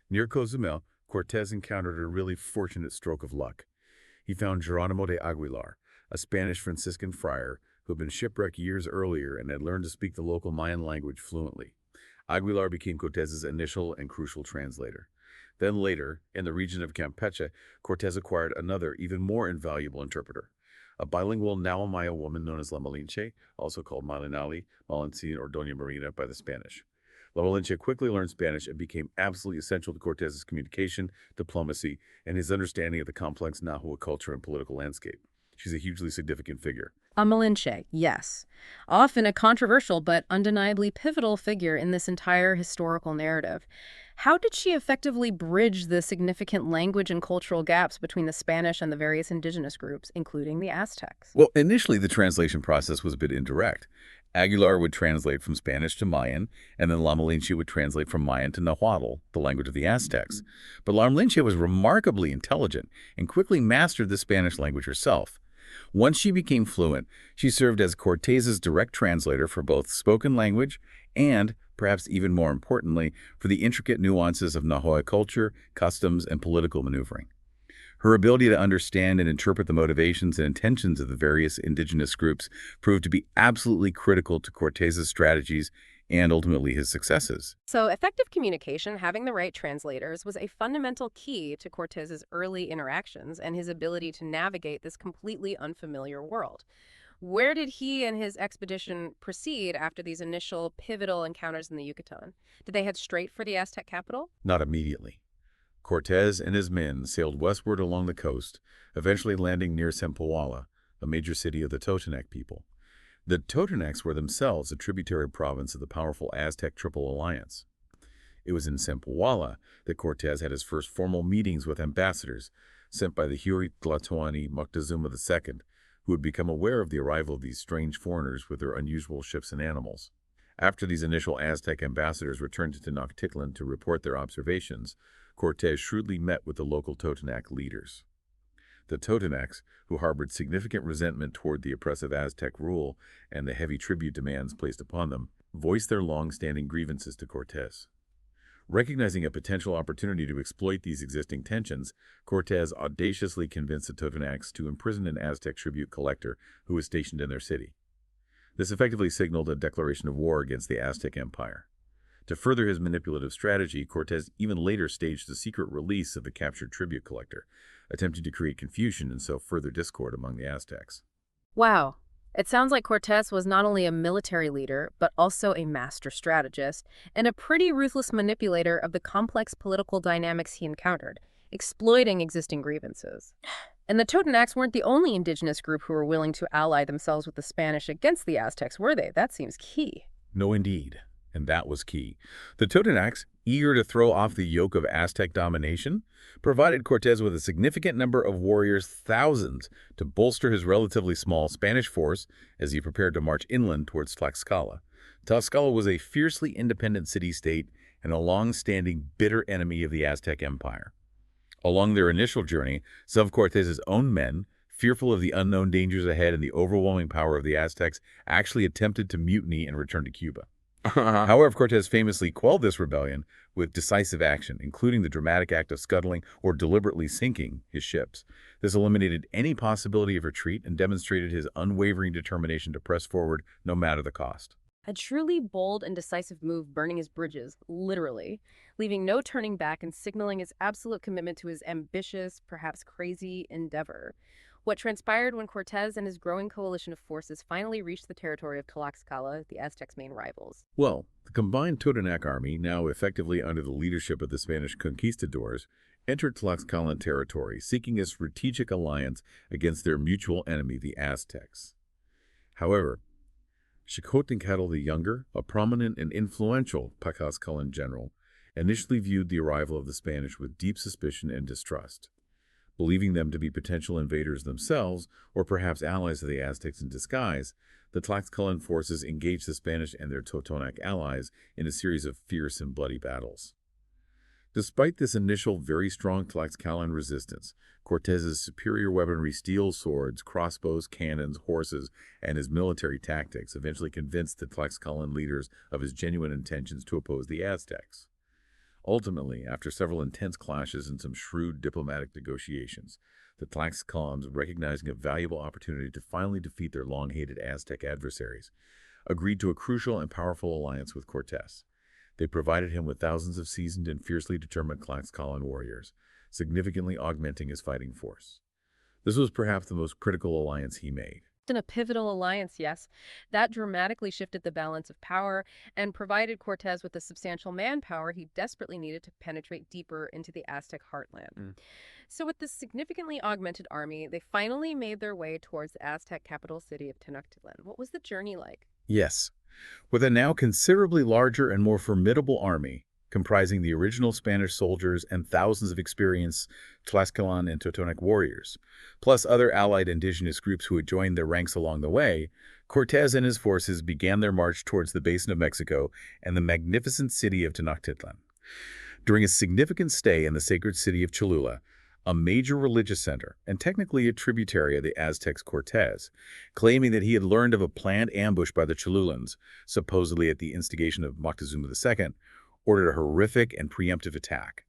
Near Cozumel, Cortés encountered a really fortunate stroke of luck. He found Geronimo de Aguilar, a Spanish Franciscan friar who had been shipwrecked years earlier and had learned to speak the local Mayan language fluently. Aguilar became Cortés's initial and crucial translator. Then later, in the region of Campeche, Cortés acquired another, even more invaluable interpreter, a bilingual Nahuamaya woman known as La Malinche, also called Malinali, Malintzin, or Doña Marina by the Spanish. La Valencia quickly learned Spanish and became absolutely essential to Cortez's communication, diplomacy, and his understanding of the complex Nahua culture and political landscape. She's a hugely significant figure. A Malinche, yes. Often a controversial but undeniably pivotal figure in this entire historical narrative. How did she effectively bridge the significant language and cultural gaps between the Spanish and the various indigenous groups, including the Aztecs? Well, initially the translation process was a bit indirect. Aguilar would translate from Spanish to Mayan, and then La Malinche would translate from Mayan to Nahuatl, the language of the Aztecs. But La Malinche was remarkably intelligent and quickly mastered the Spanish language herself. Once she became fluent, she served as Cortés's direct translator for both spoken language and, perhaps even more importantly, for the intricate nuances of Nahua culture, customs, and political maneuvering. Her ability to understand and interpret the motivations and intentions of the various indigenous groups proved to be absolutely critical to Cortés's strategies and ultimately his successes. So effective communication, having the right translators, was a fundamental key to Cortés's early interactions and his ability to navigate this completely unfamiliar world. Where did he and his expedition proceed after these initial pivotal encounters in the Yucatan? Did they head straight for the Aztec capital? Not immediately. Cortés and his men sailed westward along the coast, eventually landing near Zempoala, a major city of the Totonac people. The Totonacs were themselves a tributary province of the powerful Aztec Triple Alliance. It was in Zempoala that Cortés had his first formal meetings with ambassadors sent by the Tlatoani Moctezuma II, who had become aware of the arrival of these strange foreigners with their unusual ships and animals. After these initial Aztec ambassadors returned to Tenochtitlan to report their observations, Cortés shrewdly met with the local Totonac leaders. The Totonacs, who harbored significant resentment toward the oppressive Aztec rule and the heavy tribute demands placed upon them, voiced their long-standing grievances to Cortés. Recognizing a potential opportunity to exploit these existing tensions, Cortés audaciously convinced the Totonacs to imprison an Aztec tribute collector who was stationed in their city. This effectively signaled a declaration of war against the Aztec Empire. To further his manipulative strategy, Cortés even later staged the secret release of the captured tribute collector, attempting to create confusion and sow further discord among the Aztecs. Wow. It sounds like Cortés was not only a military leader, but also a master strategist and a pretty ruthless manipulator of the complex political dynamics he encountered, exploiting existing grievances. And the Totonacs weren't the only indigenous group who were willing to ally themselves with the Spanish against the Aztecs, were they? That seems key. No, indeed. And that was key. The Totonacs, eager to throw off the yoke of Aztec domination, provided Cortés with a significant number of warriors, thousands, to bolster his relatively small Spanish force as he prepared to march inland towards Tlaxcala. Tlaxcala was a fiercely independent city-state and a long-standing bitter enemy of the Aztec Empire. Along their initial journey, some of Cortés's own men, fearful of the unknown dangers ahead and the overwhelming power of the Aztecs, actually attempted to mutiny and return to Cuba. However, Cortés famously quelled this rebellion with decisive action, including the dramatic act of scuttling or deliberately sinking his ships. This eliminated any possibility of retreat and demonstrated his unwavering determination to press forward no matter the cost. A truly bold and decisive move, burning his bridges, literally, leaving no turning back and signaling his absolute commitment to his ambitious, perhaps crazy, endeavor. What transpired when Cortés and his growing coalition of forces finally reached the territory of Tlaxcala, the Aztecs' main rivals? Well, the combined Totonac army, now effectively under the leadership of the Spanish conquistadors, entered Tlaxcalan territory, seeking a strategic alliance against their mutual enemy, the Aztecs. However, Xicotencatl the Younger, a prominent and influential Tlaxcalan general, initially viewed the arrival of the Spanish with deep suspicion and distrust. Believing them to be potential invaders themselves, or perhaps allies of the Aztecs in disguise, the Tlaxcalan forces engaged the Spanish and their Totonac allies in a series of fierce and bloody battles. Despite this initial very strong Tlaxcalan resistance, Cortés's superior weaponry, steel swords, crossbows, cannons, horses, and his military tactics eventually convinced the Tlaxcalan leaders of his genuine intentions to oppose the Aztecs. Ultimately, after several intense clashes and some shrewd diplomatic negotiations, the Tlaxcalans, recognizing a valuable opportunity to finally defeat their long-hated Aztec adversaries, agreed to a crucial and powerful alliance with Cortés. They provided him with thousands of seasoned and fiercely determined Tlaxcalan warriors, significantly augmenting his fighting force. This was perhaps the most critical alliance he made. In a pivotal alliance, yes, that dramatically shifted the balance of power and provided Cortés with the substantial manpower he desperately needed to penetrate deeper into the Aztec heartland. Mm. So with this significantly augmented army, they finally made their way towards the Aztec capital city of Tenochtitlan. What was the journey like? Yes. With a now considerably larger and more formidable army, comprising the original Spanish soldiers and thousands of experienced Tlaxcalan and Totonac warriors, plus other allied indigenous groups who had joined their ranks along the way, Cortés and his forces began their march towards the basin of Mexico and the magnificent city of Tenochtitlan. During a significant stay in the sacred city of Cholula, a major religious center and technically a tributary of the Aztecs, Cortés, claiming that he had learned of a planned ambush by the Cholulans, supposedly at the instigation of Moctezuma II, ordered a horrific and preemptive attack.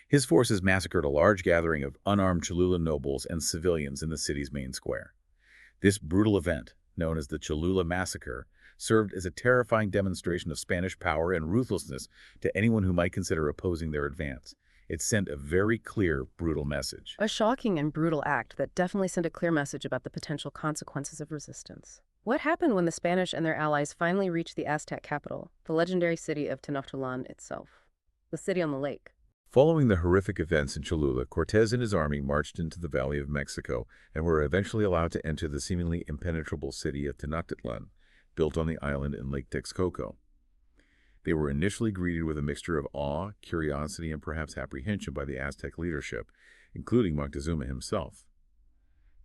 His forces massacred a large gathering of unarmed Cholula nobles and civilians in the city's main square. This brutal event, known as the Cholula Massacre, served as a terrifying demonstration of Spanish power and ruthlessness to anyone who might consider opposing their advance. It sent a very clear, brutal message. A shocking and brutal act that definitely sent a clear message about the potential consequences of resistance. What happened when the Spanish and their allies finally reached the Aztec capital, the legendary city of Tenochtitlan itself, the city on the lake? Following the horrific events in Cholula, Cortés and his army marched into the Valley of Mexico and were eventually allowed to enter the seemingly impenetrable city of Tenochtitlan, built on the island in Lake Texcoco. They were initially greeted with a mixture of awe, curiosity, and perhaps apprehension by the Aztec leadership, including Moctezuma himself.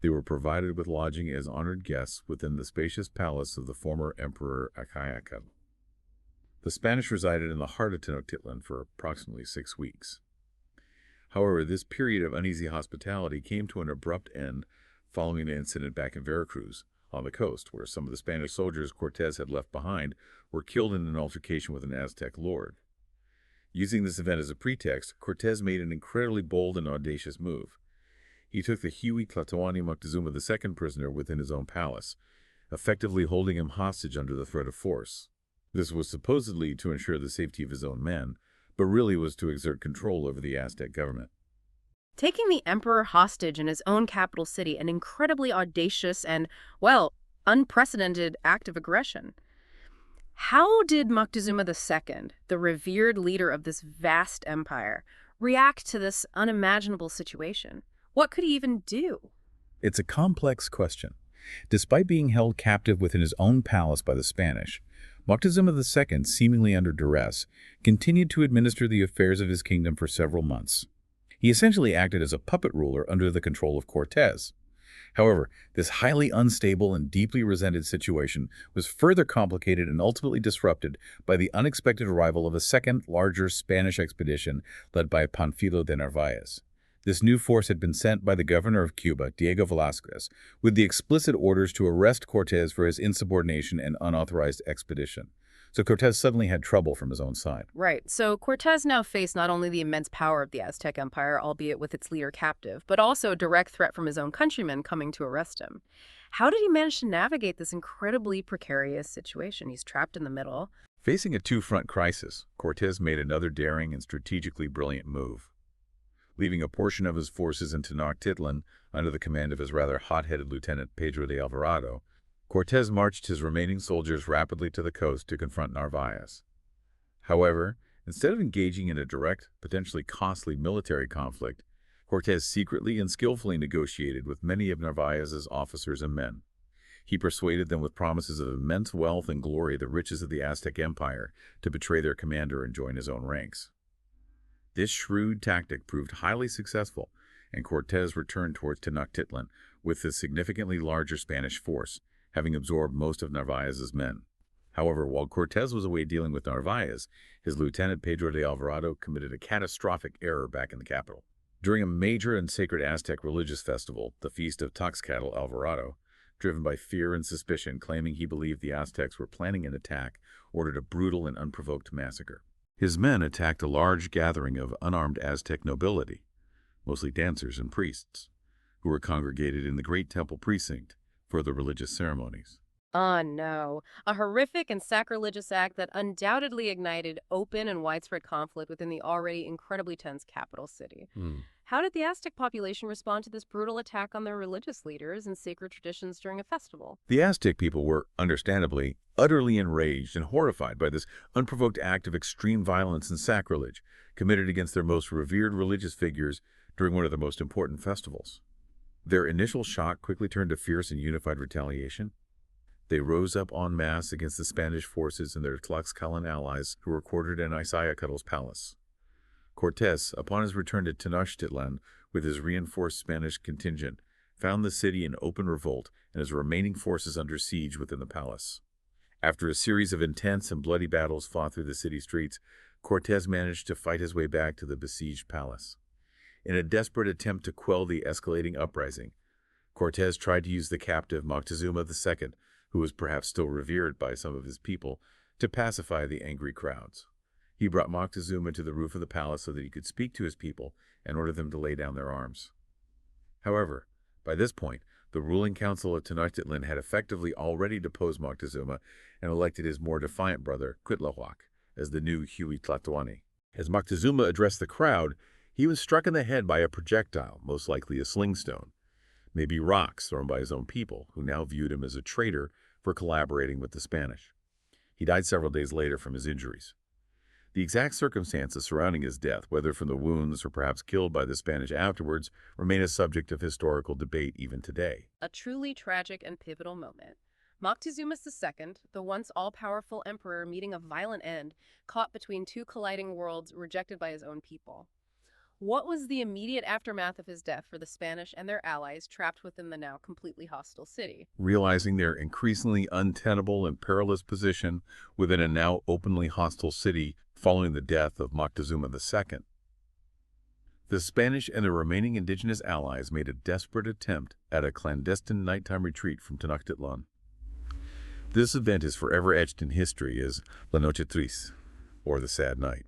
They were provided with lodging as honored guests within the spacious palace of the former Emperor Acayacan. The Spanish resided in the heart of Tenochtitlan for approximately 6 weeks. However, this period of uneasy hospitality came to an abrupt end following an incident back in Veracruz, on the coast, where some of the Spanish soldiers Cortés had left behind were killed in an altercation with an Aztec lord. Using this event as a pretext, Cortés made an incredibly bold and audacious move. He took the Huey Tlatoani Moctezuma II prisoner within his own palace, effectively holding him hostage under the threat of force. This was supposedly to ensure the safety of his own men, but really was to exert control over the Aztec government. Taking the emperor hostage in his own capital city, an incredibly audacious and, well, unprecedented act of aggression. How did Moctezuma II, the revered leader of this vast empire, react to this unimaginable situation? What could he even do? It's a complex question. Despite being held captive within his own palace by the Spanish, Moctezuma II, seemingly under duress, continued to administer the affairs of his kingdom for several months. He essentially acted as a puppet ruler under the control of Cortés. However, this highly unstable and deeply resented situation was further complicated and ultimately disrupted by the unexpected arrival of a second, larger Spanish expedition led by Panfilo de Narvaez. This new force had been sent by the governor of Cuba, Diego Velázquez, with the explicit orders to arrest Cortés for his insubordination and unauthorized expedition. So Cortés suddenly had trouble from his own side. Right. So Cortés now faced not only the immense power of the Aztec Empire, albeit with its leader captive, but also a direct threat from his own countrymen coming to arrest him. How did he manage to navigate this incredibly precarious situation? He's trapped in the middle. Facing a two-front crisis, Cortés made another daring and strategically brilliant move. Leaving a portion of his forces in Tenochtitlan under the command of his rather hot-headed lieutenant Pedro de Alvarado, Cortés marched his remaining soldiers rapidly to the coast to confront Narvaez. However, instead of engaging in a direct, potentially costly military conflict, Cortés secretly and skillfully negotiated with many of Narvaez's officers and men. He persuaded them with promises of immense wealth and glory, the riches of the Aztec Empire, to betray their commander and join his own ranks. This shrewd tactic proved highly successful, and Cortés returned towards Tenochtitlan with a significantly larger Spanish force, having absorbed most of Narvaez's men. However, while Cortés was away dealing with Narvaez, his lieutenant Pedro de Alvarado committed a catastrophic error back in the capital. During a major and sacred Aztec religious festival, the Feast of Toxcatl, Alvarado, driven by fear and suspicion, claiming he believed the Aztecs were planning an attack, ordered a brutal and unprovoked massacre. His men attacked a large gathering of unarmed Aztec nobility, mostly dancers and priests, who were congregated in the great temple precinct for the religious ceremonies. Oh, no. A horrific and sacrilegious act that undoubtedly ignited open and widespread conflict within the already incredibly tense capital city. How How did the Aztec population respond to this brutal attack on their religious leaders and sacred traditions during a festival? The Aztec people were, understandably, utterly enraged and horrified by this unprovoked act of extreme violence and sacrilege committed against their most revered religious figures during one of the most important festivals. Their initial shock quickly turned to fierce and unified retaliation. They rose up en masse against the Spanish forces and their Tlaxcalan allies who were quartered in Izayacatl's palace. Cortés, upon his return to Tenochtitlan with his reinforced Spanish contingent, found the city in open revolt and his remaining forces under siege within the palace. After a series of intense and bloody battles fought through the city streets, Cortés managed to fight his way back to the besieged palace. In a desperate attempt to quell the escalating uprising, Cortés tried to use the captive Moctezuma II, who was perhaps still revered by some of his people, to pacify the angry crowds. He brought Moctezuma to the roof of the palace so that he could speak to his people and order them to lay down their arms. However, by this point, the ruling council of Tenochtitlan had effectively already deposed Moctezuma and elected his more defiant brother, Cuitlahuac, as the new Huitlatoani. As Moctezuma addressed the crowd, he was struck in the head by a projectile, most likely a sling stone, maybe rocks thrown by his own people, who now viewed him as a traitor for collaborating with the Spanish. He died several days later from his injuries. The exact circumstances surrounding his death, whether from the wounds or perhaps killed by the Spanish afterwards, remain a subject of historical debate even today. A truly tragic and pivotal moment. Moctezuma II, the once all-powerful emperor meeting a violent end, caught between two colliding worlds, rejected by his own people. What was the immediate aftermath of his death for the Spanish and their allies trapped within the now completely hostile city? Realizing their increasingly untenable and perilous position within a now openly hostile city following the death of Moctezuma II, the Spanish and their remaining indigenous allies made a desperate attempt at a clandestine nighttime retreat from Tenochtitlan. This event is forever etched in history as La Noche Triste, or the Sad Night.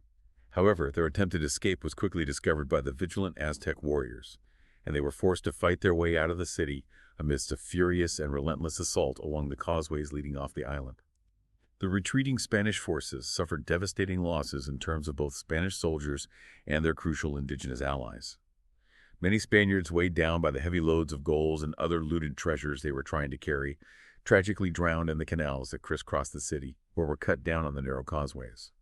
However, their attempted escape was quickly discovered by the vigilant Aztec warriors, and they were forced to fight their way out of the city amidst a furious and relentless assault along the causeways leading off the island. The retreating Spanish forces suffered devastating losses in terms of both Spanish soldiers and their crucial indigenous allies. Many Spaniards, weighed down by the heavy loads of gold and other looted treasures they were trying to carry, tragically drowned in the canals that crisscrossed the city or were cut down on the narrow causeways.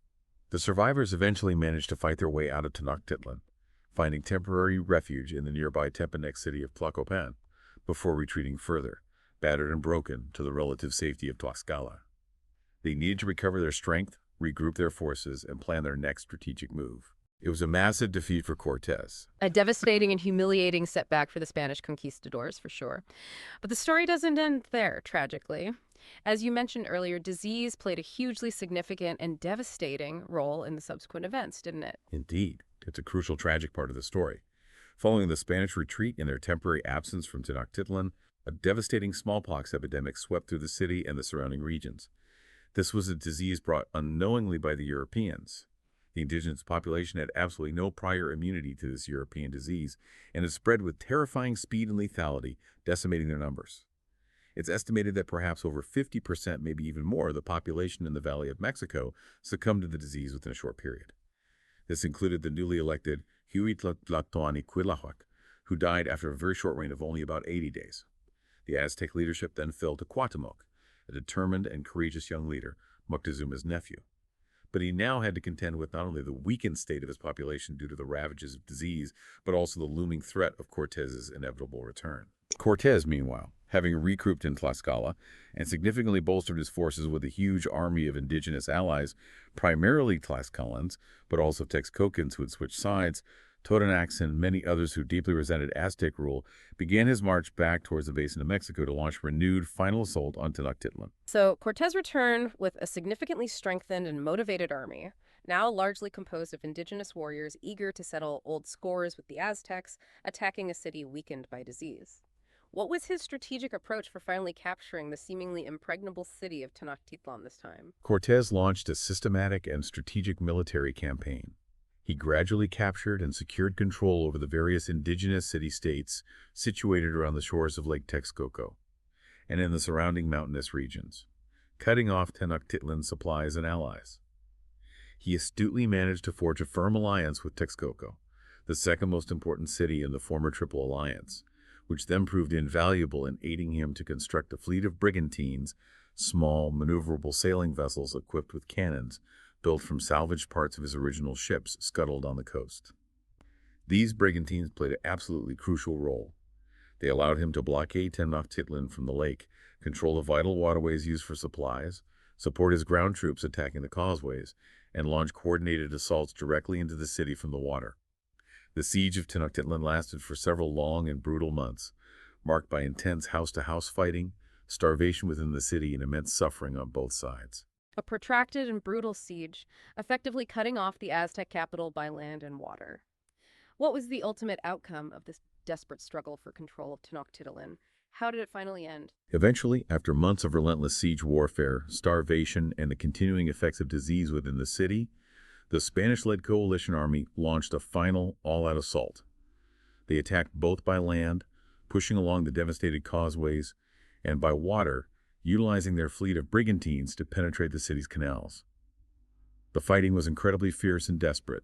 The survivors eventually managed to fight their way out of Tenochtitlan, finding temporary refuge in the nearby Tepanex city of Tlacopan, before retreating further, battered and broken, to the relative safety of Tlaxcala. They needed to recover their strength, regroup their forces, and plan their next strategic move. It was a massive defeat for Cortés. A devastating and humiliating setback for the Spanish conquistadors, for sure. But the story doesn't end there, tragically. As you mentioned earlier, disease played a hugely significant and devastating role in the subsequent events, didn't it? Indeed, it's a crucial tragic part of the story. Following the Spanish retreat and their temporary absence from Tenochtitlan, a devastating smallpox epidemic swept through the city and the surrounding regions. This was a disease brought unknowingly by the Europeans. The indigenous population had absolutely no prior immunity to this European disease, and it spread with terrifying speed and lethality, decimating their numbers. It's estimated that perhaps over 50%, maybe even more, of the population in the Valley of Mexico succumbed to the disease within a short period. This included the newly elected Huitlatoani Cuitlahuac, who died after a very short reign of only about 80 days. The Aztec leadership then fell to Cuauhtemoc, a determined and courageous young leader, Moctezuma's nephew. But he now had to contend with not only the weakened state of his population due to the ravages of disease, but also the looming threat of Cortés's inevitable return. Cortés, meanwhile, having regrouped in Tlaxcala and significantly bolstered his forces with a huge army of indigenous allies, primarily Tlaxcalans, but also Texcocans who had switched sides, Totonacs and many others who deeply resented Aztec rule, began his march back towards the basin of Mexico to launch a renewed final assault on Tenochtitlan. So Cortés returned with a significantly strengthened and motivated army, now largely composed of indigenous warriors eager to settle old scores with the Aztecs, attacking a city weakened by disease. What was his strategic approach for finally capturing the seemingly impregnable city of Tenochtitlan this time? Cortés launched a systematic and strategic military campaign. He gradually captured and secured control over the various indigenous city-states situated around the shores of Lake Texcoco and in the surrounding mountainous regions, cutting off Tenochtitlan's supplies and allies. He astutely managed to forge a firm alliance with Texcoco, the second most important city in the former Triple Alliance, which then proved invaluable in aiding him to construct a fleet of brigantines, small, maneuverable sailing vessels equipped with cannons, built from salvaged parts of his original ships scuttled on the coast. These brigantines played an absolutely crucial role. They allowed him to blockade Tenochtitlan from the lake, control the vital waterways used for supplies, support his ground troops attacking the causeways, and launch coordinated assaults directly into the city from the water. The siege of Tenochtitlan lasted for several long and brutal months, marked by intense house-to-house fighting, starvation within the city, and immense suffering on both sides. A protracted and brutal siege, effectively cutting off the Aztec capital by land and water. What was the ultimate outcome of this desperate struggle for control of Tenochtitlan? How did it finally end? Eventually, after months of relentless siege warfare, starvation, and the continuing effects of disease within the city, the Spanish-led coalition army launched a final, all-out assault. They attacked both by land, pushing along the devastated causeways, and by water, utilizing their fleet of brigantines to penetrate the city's canals. The fighting was incredibly fierce and desperate.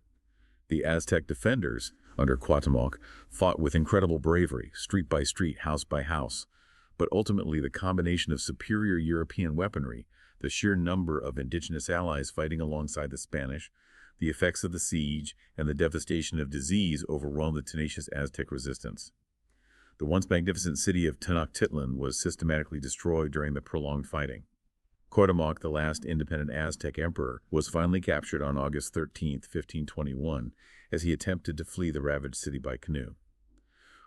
The Aztec defenders, under Cuauhtémoc, fought with incredible bravery, street by street, house by house. But ultimately, the combination of superior European weaponry, the sheer number of indigenous allies fighting alongside the Spanish, the effects of the siege, and the devastation of disease overwhelmed the tenacious Aztec resistance. The once magnificent city of Tenochtitlan was systematically destroyed during the prolonged fighting. Cuauhtémoc, the last independent Aztec emperor, was finally captured on August 13, 1521, as he attempted to flee the ravaged city by canoe.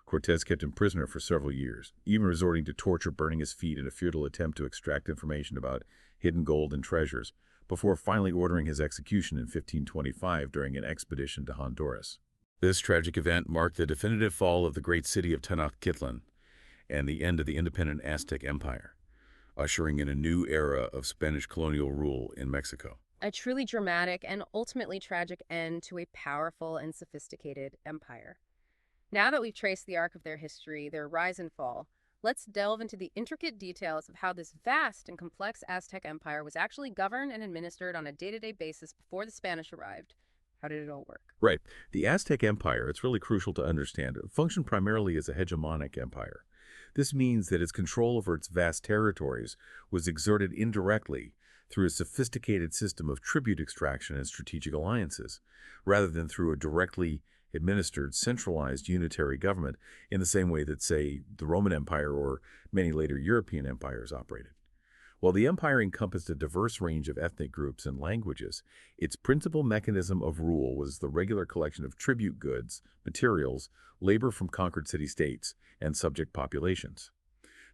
Cortés kept him prisoner for several years, even resorting to torture, burning his feet in a futile attempt to extract information about hidden gold and treasures, before finally ordering his execution in 1525 during an expedition to Honduras. This tragic event marked the definitive fall of the great city of Tenochtitlan and the end of the independent Aztec Empire, ushering in a new era of Spanish colonial rule in Mexico. A truly dramatic and ultimately tragic end to a powerful and sophisticated empire. Now that we've traced the arc of their history, their rise and fall, let's delve into the intricate details of how this vast and complex Aztec empire was actually governed and administered on a day-to-day basis before the Spanish arrived. How did it all work? Right. The Aztec Empire, it's really crucial to understand, functioned primarily as a hegemonic empire. This means that its control over its vast territories was exerted indirectly through a sophisticated system of tribute extraction and strategic alliances, rather than through a directly administered, centralized unitary government in the same way that, say, the Roman Empire or many later European empires operated. While the empire encompassed a diverse range of ethnic groups and languages, its principal mechanism of rule was the regular collection of tribute goods, materials, labor from conquered city-states, and subject populations.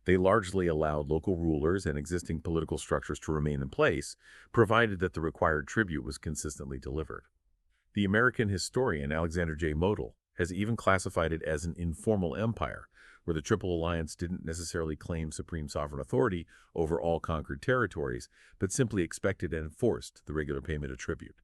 They largely allowed local rulers and existing political structures to remain in place, provided that the required tribute was consistently delivered. The American historian Alexander J. Model has even classified it as an informal empire, where the Triple Alliance didn't necessarily claim supreme sovereign authority over all conquered territories, but simply expected and enforced the regular payment of tribute.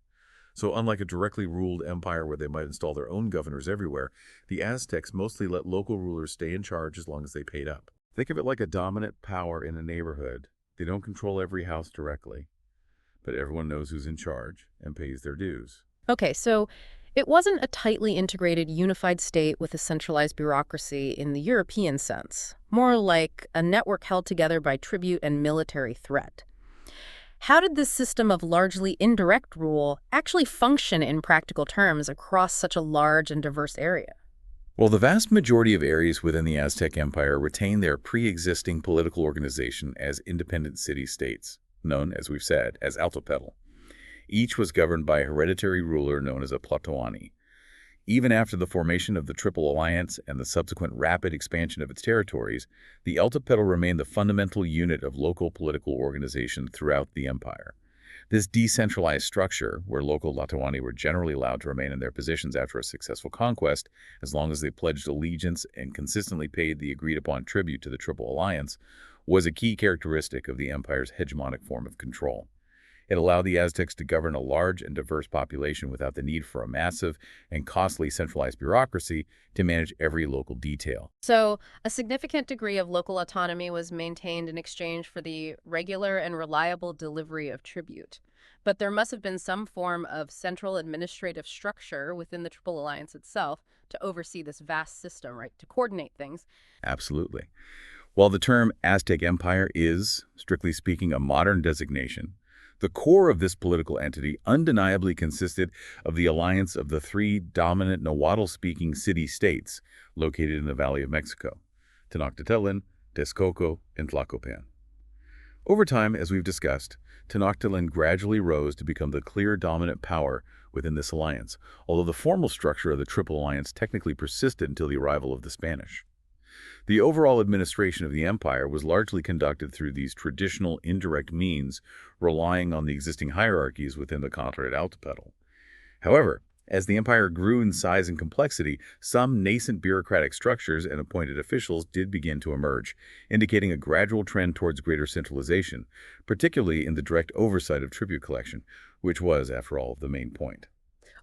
So unlike a directly ruled empire where they might install their own governors everywhere, the Aztecs mostly let local rulers stay in charge as long as they paid up. Think of it like a dominant power in a neighborhood. They don't control every house directly, but everyone knows who's in charge and pays their dues. Okay, so it wasn't a tightly integrated, unified state with a centralized bureaucracy in the European sense, more like a network held together by tribute and military threat. How did this system of largely indirect rule actually function in practical terms across such a large and diverse area? Well, the vast majority of areas within the Aztec Empire retained their pre-existing political organization as independent city-states, known, as we've said, as Altepetl. Each was governed by a hereditary ruler known as a Tlatoani. Even after the formation of the Triple Alliance and the subsequent rapid expansion of its territories, the Altepetl remained the fundamental unit of local political organization throughout the empire. This decentralized structure, where local Tlatoani were generally allowed to remain in their positions after a successful conquest, as long as they pledged allegiance and consistently paid the agreed-upon tribute to the Triple Alliance, was a key characteristic of the empire's hegemonic form of control. It allowed the Aztecs to govern a large and diverse population without the need for a massive and costly centralized bureaucracy to manage every local detail. So, a significant degree of local autonomy was maintained in exchange for the regular and reliable delivery of tribute. But there must have been some form of central administrative structure within the Triple Alliance itself to oversee this vast system, right? To coordinate things. Absolutely. While the term Aztec Empire is, strictly speaking, a modern designation, the core of this political entity undeniably consisted of the alliance of the three dominant Nahuatl-speaking city-states located in the Valley of Mexico: Tenochtitlan, Texcoco, and Tlacopan. Over time, as we've discussed, Tenochtitlan gradually rose to become the clear dominant power within this alliance, although the formal structure of the Triple Alliance technically persisted until the arrival of the Spanish. The overall administration of the empire was largely conducted through these traditional indirect means, relying on the existing hierarchies within the Contrat Altepetl. However, as the empire grew in size and complexity, some nascent bureaucratic structures and appointed officials did begin to emerge, indicating a gradual trend towards greater centralization, particularly in the direct oversight of tribute collection, which was, after all, the main point.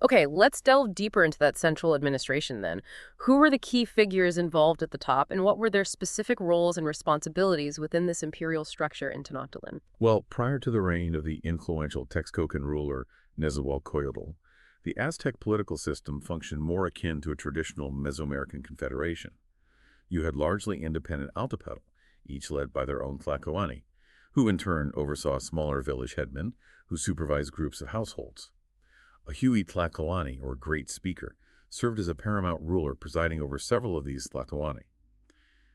Okay, let's delve deeper into that central administration then. Who were the key figures involved at the top, and what were their specific roles and responsibilities within this imperial structure in Tenochtitlan? Well, prior to the reign of the influential Texcocan ruler Nezahualcóyotl, the Aztec political system functioned more akin to a traditional Mesoamerican confederation. You had largely independent Altepetl, each led by their own Tlacoani, who in turn oversaw smaller village headmen who supervised groups of households. A Huey Tlacoani, or Great Speaker, served as a paramount ruler presiding over several of these Tlatoani.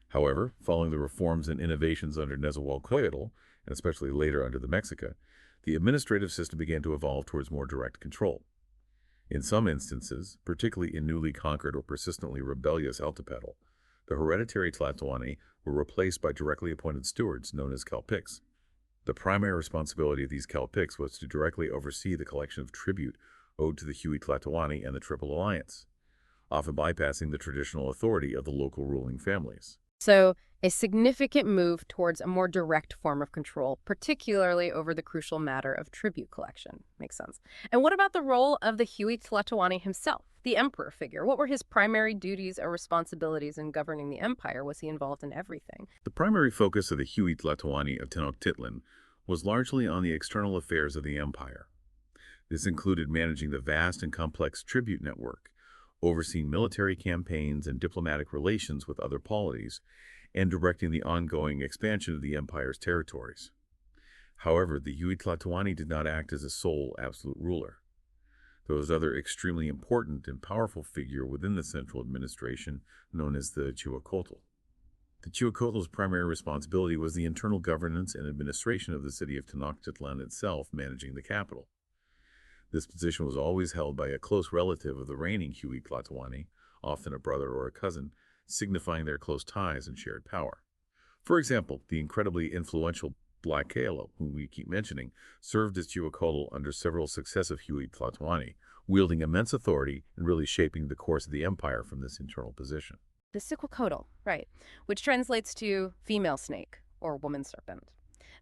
However, following the reforms and innovations under Nezahualcóyotl, and especially later under the Mexica, the administrative system began to evolve towards more direct control. In some instances, particularly in newly conquered or persistently rebellious Altepetl, the hereditary Tlatoani were replaced by directly appointed stewards known as Calpics. The primary responsibility of these Calpics was to directly oversee the collection of tribute owed to the Huey Tlatoani and the Triple Alliance, often bypassing the traditional authority of the local ruling families. So, a significant move towards a more direct form of control, particularly over the crucial matter of tribute collection. Makes sense. And what about the role of the Huey Tlatoani himself, the emperor figure? What were his primary duties or responsibilities in governing the empire? Was he involved in everything? The primary focus of the Huey Tlatoani of Tenochtitlan was largely on the external affairs of the empire. This included managing the vast and complex tribute network, overseeing military campaigns and diplomatic relations with other polities, and directing the ongoing expansion of the empire's territories. However, the Huey Tlatoani did not act as a sole absolute ruler. There was another extremely important and powerful figure within the central administration known as the Chihuacotl. The Chihuacotl's primary responsibility was the internal governance and administration of the city of Tenochtitlan itself, managing the capital. This position was always held by a close relative of the reigning Huey Tlatoani, often a brother or a cousin, signifying their close ties and shared power. For example, the incredibly influential Tlacaelo, whom we keep mentioning, served as Chihuacotl under several successive Huey Tlatoani, wielding immense authority and really shaping the course of the empire from this internal position. The Cihuacotl, right, which translates to female snake or woman serpent.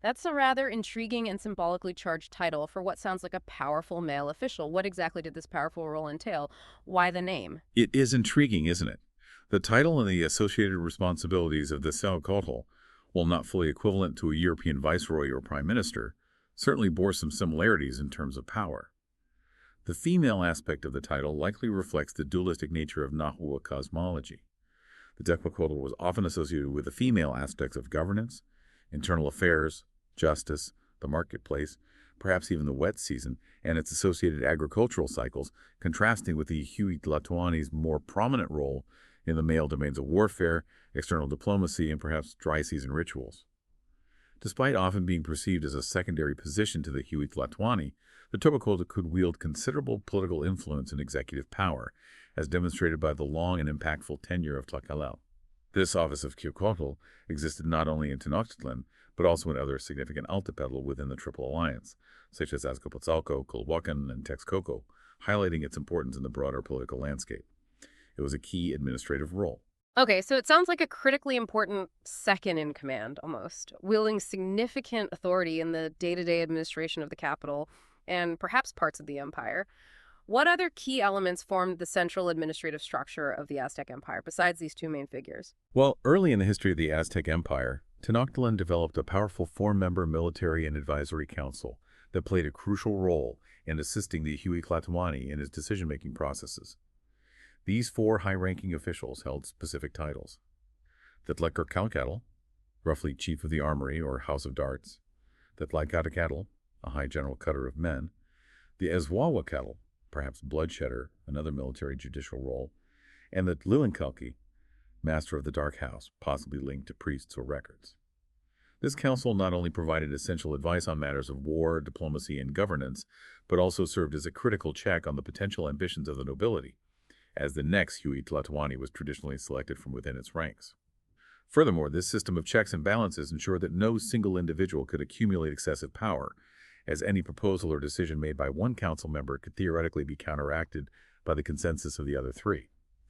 That's a rather intriguing and symbolically charged title for what sounds like a powerful male official. What exactly did this powerful role entail? Why the name? It is intriguing, isn't it? The title and the associated responsibilities of the Cihuacotl, while not fully equivalent to a European viceroy or prime minister, certainly bore some similarities in terms of power. The female aspect of the title likely reflects the dualistic nature of Nahua cosmology. The Tecuacotl was often associated with the female aspects of governance, internal affairs, justice, the marketplace, perhaps even the wet season, and its associated agricultural cycles, contrasting with the Huey Tlatoani's more prominent role in the male domains of warfare, external diplomacy, and perhaps dry season rituals. Despite often being perceived as a secondary position to the Huey Tlatoani, the Tecuacotl could wield considerable political influence and executive power, as demonstrated by the long and impactful tenure of Tlacalel. This office of Quetzalcoatl existed not only in Tenochtitlan, but also in other significant Altepetl within the Triple Alliance, such as Azcapotzalco, Culhuacan, and Texcoco, highlighting its importance in the broader political landscape. It was a key administrative role. Okay, so it sounds like a critically important second in command, almost, wielding significant authority in the day-to-day administration of the capital and perhaps parts of the empire. What other key elements formed the central administrative structure of the Aztec Empire, besides these two main figures? Well, early in the history of the Aztec Empire, Tenochtitlan developed a powerful four-member military and advisory council that played a crucial role in assisting the Huey in his decision-making processes. These four high-ranking officials held specific titles. The Tlaquequatl, roughly Chief of the Armory or House of Darts; the Tlaquequatl, a High General Cutter of Men; the Ezhuahuacatl, perhaps Bloodshedder, another military judicial role; and the Tlihuanquilqui, Master of the Dark House, possibly linked to priests or records. This council not only provided essential advice on matters of war, diplomacy, and governance, but also served as a critical check on the potential ambitions of the nobility, as the next Huey Tlatoani was traditionally selected from within its ranks. Furthermore, this system of checks and balances ensured that no single individual could accumulate excessive power, as any proposal or decision made by one council member could theoretically be counteracted by the consensus of the other three.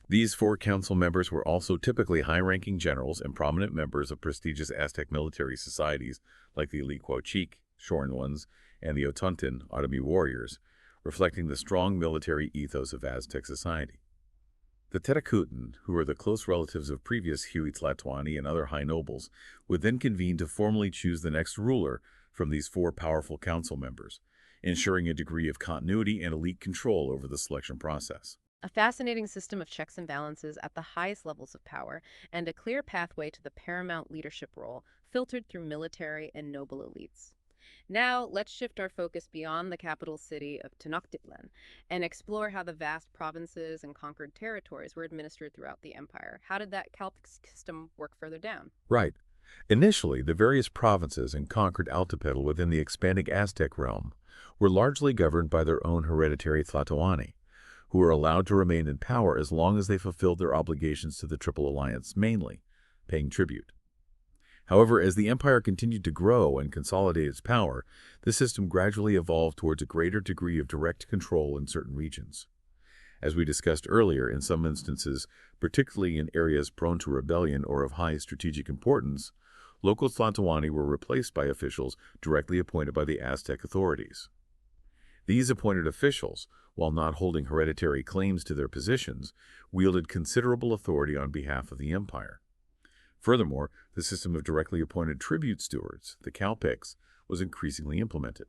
These four council members were also typically high-ranking generals and prominent members of prestigious Aztec military societies like the elite Huachic, Shorn Ones, and the Otontin, Otomi warriors, reflecting the strong military ethos of Aztec society. The Tetacutan, who were the close relatives of previous Huey Tlatoani and other high nobles, would then convene to formally choose the next ruler from these four powerful council members, ensuring a degree of continuity and elite control over the selection process. A fascinating system of checks and balances at the highest levels of power, and a clear pathway to the paramount leadership role filtered through military and noble elites. Now, let's shift our focus beyond the capital city of Tenochtitlan and explore how the vast provinces and conquered territories were administered throughout the empire. How did that Celtic system work further down? Right. Initially, the various provinces and conquered altepetl within the expanding Aztec realm were largely governed by their own hereditary Tlatoani, who were allowed to remain in power as long as they fulfilled their obligations to the Triple Alliance, mainly paying tribute. However, as the empire continued to grow and consolidate its power, the system gradually evolved towards a greater degree of direct control in certain regions. As we discussed earlier, in some instances, particularly in areas prone to rebellion or of high strategic importance, local Tlatoani were replaced by officials directly appointed by the Aztec authorities. These appointed officials, while not holding hereditary claims to their positions, wielded considerable authority on behalf of the empire. Furthermore, the system of directly appointed tribute stewards, the Calpics, was increasingly implemented.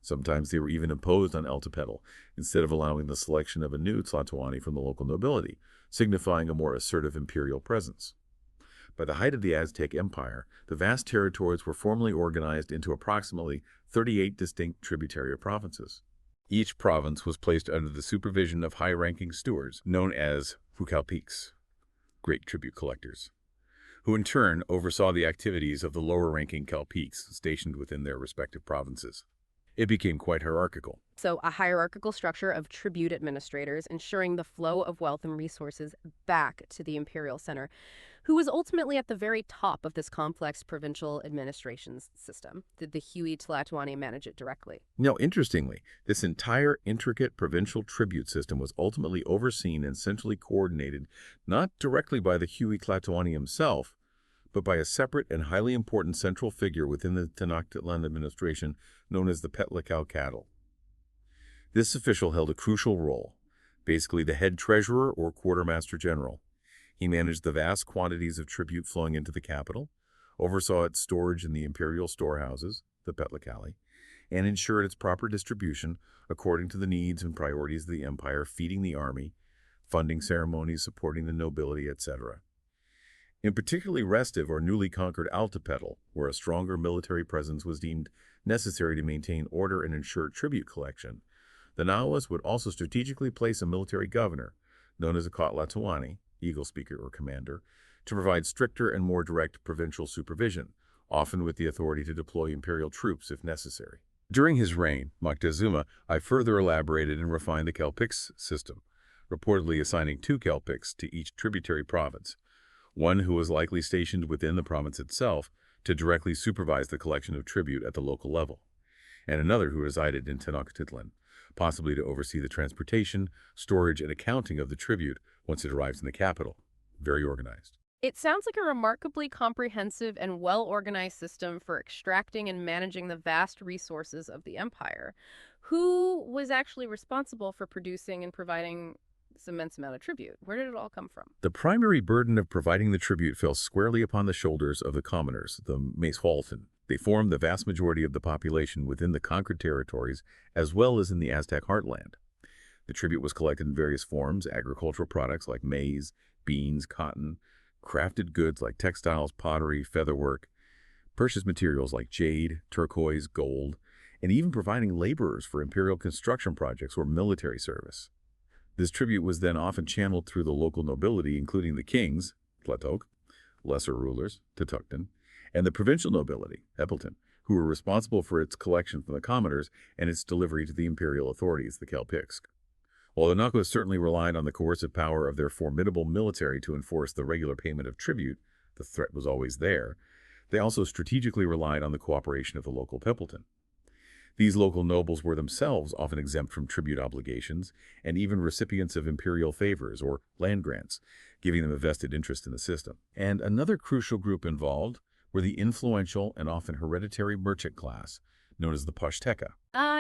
Sometimes they were even imposed on altepetl, instead of allowing the selection of a new Tlatoani from the local nobility, signifying a more assertive imperial presence. By the height of the Aztec Empire, the vast territories were formally organized into approximately 38 distinct tributary provinces. Each province was placed under the supervision of high-ranking stewards, known as Hucalpiques, great tribute collectors, who in turn oversaw the activities of the lower-ranking Calpiques stationed within their respective provinces. It became quite hierarchical. So, a hierarchical structure of tribute administrators ensuring the flow of wealth and resources back to the imperial center, who was ultimately at the very top of this complex provincial administration system. Did the Huey Tlatoani manage it directly? Now, interestingly, this entire intricate provincial tribute system was ultimately overseen and centrally coordinated not directly by the Huey Tlatoani himself, but by a separate and highly important central figure within the Tenochtitlan administration known as the Petlacaucatl. This official held a crucial role, basically the head treasurer or quartermaster general. He managed the vast quantities of tribute flowing into the capital, oversaw its storage in the imperial storehouses, the Petlacali, and ensured its proper distribution according to the needs and priorities of the empire, feeding the army, funding ceremonies, supporting the nobility, etc. In particularly restive or newly conquered altepetl, where a stronger military presence was deemed necessary to maintain order and ensure tribute collection, the Nahuas would also strategically place a military governor, known as a Cotlatoani, Eagle Speaker or Commander, to provide stricter and more direct provincial supervision, often with the authority to deploy imperial troops if necessary. During his reign, Moctezuma I further elaborated and refined the Calpics system, reportedly assigning 2 Calpics to each tributary province, one who was likely stationed within the province itself to directly supervise the collection of tribute at the local level, and another who resided in Tenochtitlan, possibly to oversee the transportation, storage, and accounting of the tribute once it arrives in the capital. very organized. It sounds like a remarkably comprehensive and well-organized system for extracting and managing the vast resources of the empire. Who was actually responsible for producing and providing this immense amount of tribute? Where did it all come from? The primary burden of providing the tribute fell squarely upon the shoulders of the commoners, the Macehualtan. They formed the vast majority of the population within the conquered territories, as well as in the Aztec heartland. The tribute was collected in various forms: agricultural products like maize, beans, cotton, crafted goods like textiles, pottery, featherwork, precious materials like jade, turquoise, gold, and even providing laborers for imperial construction projects or military service. This tribute was then often channeled through the local nobility, including the kings, Tlatoc, lesser rulers, Tenochtitlan, and the provincial nobility, Epelton, who were responsible for its collection from the commoners and its delivery to the imperial authorities, the Kelpixk. While the Nahua certainly relied on the coercive power of their formidable military to enforce the regular payment of tribute, the threat was always there, they also strategically relied on the cooperation of the local Pepelton. These local nobles were themselves often exempt from tribute obligations and even recipients of imperial favors or land grants, giving them a vested interest in the system. And another crucial group involved were the influential and often hereditary merchant class, known as the Pashteca.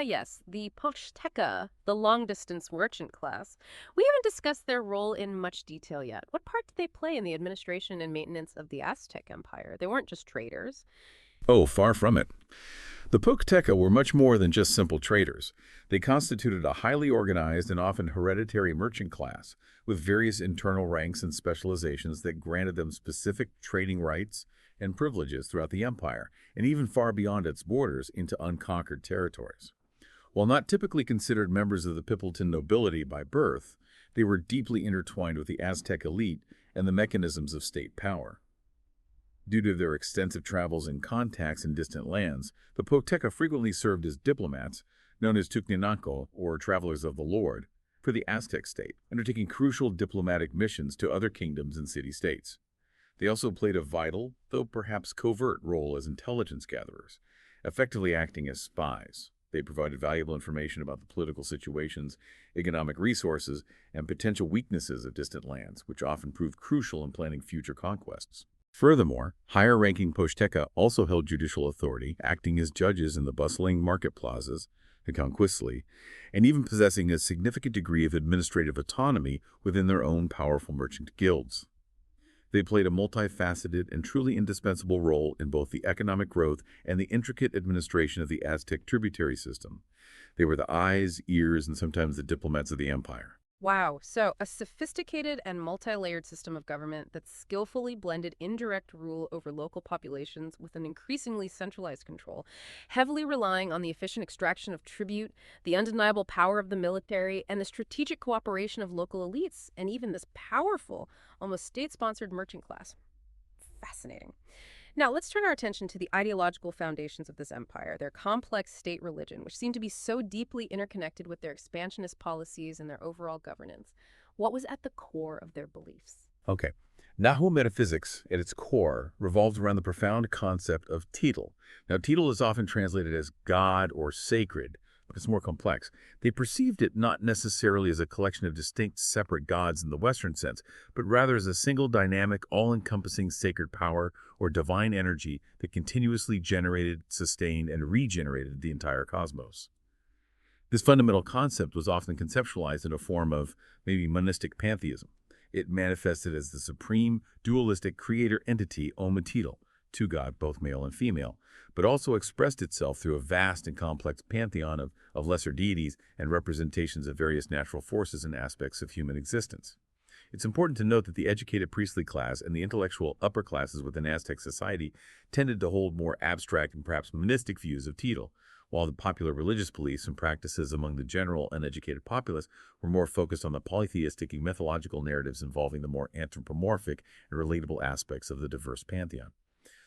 Yes, the Pashteca, the long-distance merchant class. We haven't discussed their role in much detail yet. What part did they play in the administration and maintenance of the Aztec Empire? They weren't just traders. Oh, far from it. The Pochteca were much more than just simple traders. They constituted a highly organized and often hereditary merchant class, with various internal ranks and specializations that granted them specific trading rights and privileges throughout the empire, and even far beyond its borders into unconquered territories. While not typically considered members of the Pipilton nobility by birth, they were deeply intertwined with the Aztec elite and the mechanisms of state power. Due to their extensive travels and contacts in distant lands, the Pochteca frequently served as diplomats, known as Tucnenanco, or travelers of the Lord, for the Aztec state, undertaking crucial diplomatic missions to other kingdoms and city-states. They also played a vital, though perhaps covert, role as intelligence gatherers, effectively acting as spies. They provided valuable information about the political situations, economic resources, and potential weaknesses of distant lands, which often proved crucial in planning future conquests. Furthermore, higher-ranking Pochteca also held judicial authority, acting as judges in the bustling market plazas, the conquistly, and even possessing a significant degree of administrative autonomy within their own powerful merchant guilds. They played a multifaceted and truly indispensable role in both the economic growth and the intricate administration of the Aztec tributary system. They were the eyes, ears, and sometimes the diplomats of the empire. Wow, so a sophisticated and multi-layered system of government that skillfully blended indirect rule over local populations with an increasingly centralized control, heavily relying on the efficient extraction of tribute, the undeniable power of the military, and the strategic cooperation of local elites, and even this powerful, almost state-sponsored merchant class. Fascinating. Now, let's turn our attention to the ideological foundations of this empire, their complex state religion, which seemed to be so deeply interconnected with their expansionist policies and their overall governance. What was at the core of their beliefs? Okay. Nahua metaphysics, at its core, revolves around the profound concept of Titl. Now, Titl is often translated as God or sacred, but it's more complex. They perceived it not necessarily as a collection of distinct, separate gods in the Western sense, but rather as a single dynamic, all-encompassing sacred power or divine energy that continuously generated, sustained, and regenerated the entire cosmos. This fundamental concept was often conceptualized in a form of maybe monistic pantheism. It manifested as the supreme, dualistic creator entity, Omatitl, two God, both male and female, but also expressed itself through a vast and complex pantheon of lesser deities and representations of various natural forces and aspects of human existence. It's important to note that the educated priestly class and the intellectual upper classes within Aztec society tended to hold more abstract and perhaps monistic views of Titl, while the popular religious beliefs and practices among the general uneducated populace were more focused on the polytheistic and mythological narratives involving the more anthropomorphic and relatable aspects of the diverse pantheon.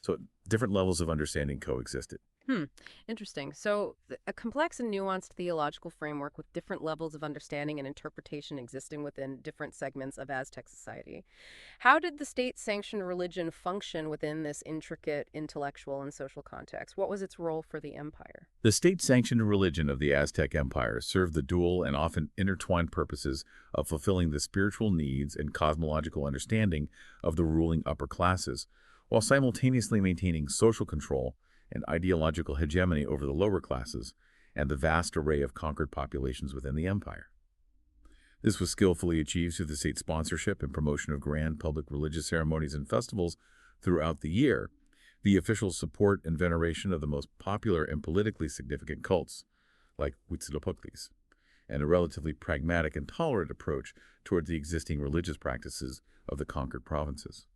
So different levels of understanding coexisted. Hmm, interesting. So, a complex and nuanced theological framework with different levels of understanding and interpretation existing within different segments of Aztec society. How did the state-sanctioned religion function within this intricate intellectual and social context? What was its role for the empire? The state-sanctioned religion of the Aztec Empire served the dual and often intertwined purposes of fulfilling the spiritual needs and cosmological understanding of the ruling upper classes, while simultaneously maintaining social control and ideological hegemony over the lower classes and the vast array of conquered populations within the empire. This was skillfully achieved through the state's sponsorship and promotion of grand public religious ceremonies and festivals throughout the year, the official support and veneration of the most popular and politically significant cults, like Huitzilopochtli's, and a relatively pragmatic and tolerant approach toward the existing religious practices of the conquered provinces.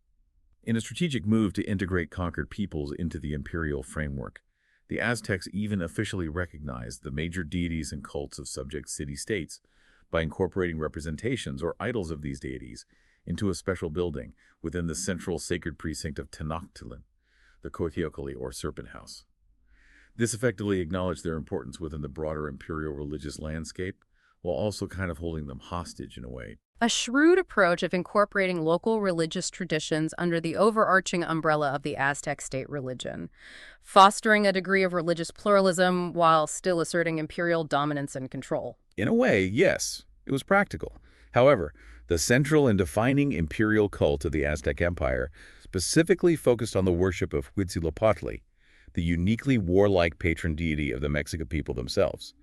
In a strategic move to integrate conquered peoples into the imperial framework, the Aztecs even officially recognized the major deities and cults of subject city-states by incorporating representations or idols of these deities into a special building within the central sacred precinct of Tenochtitlan, the Coatlicue or Serpent House. This effectively acknowledged their importance within the broader imperial religious landscape, while also kind of holding them hostage in a way. A shrewd approach of incorporating local religious traditions under the overarching umbrella of the Aztec state religion, fostering a degree of religious pluralism while still asserting imperial dominance and control. In a way, yes, it was practical. However, the central and defining imperial cult of the Aztec Empire specifically focused on the worship of Huitzilopochtli, the uniquely warlike patron deity of the Mexica people themselves.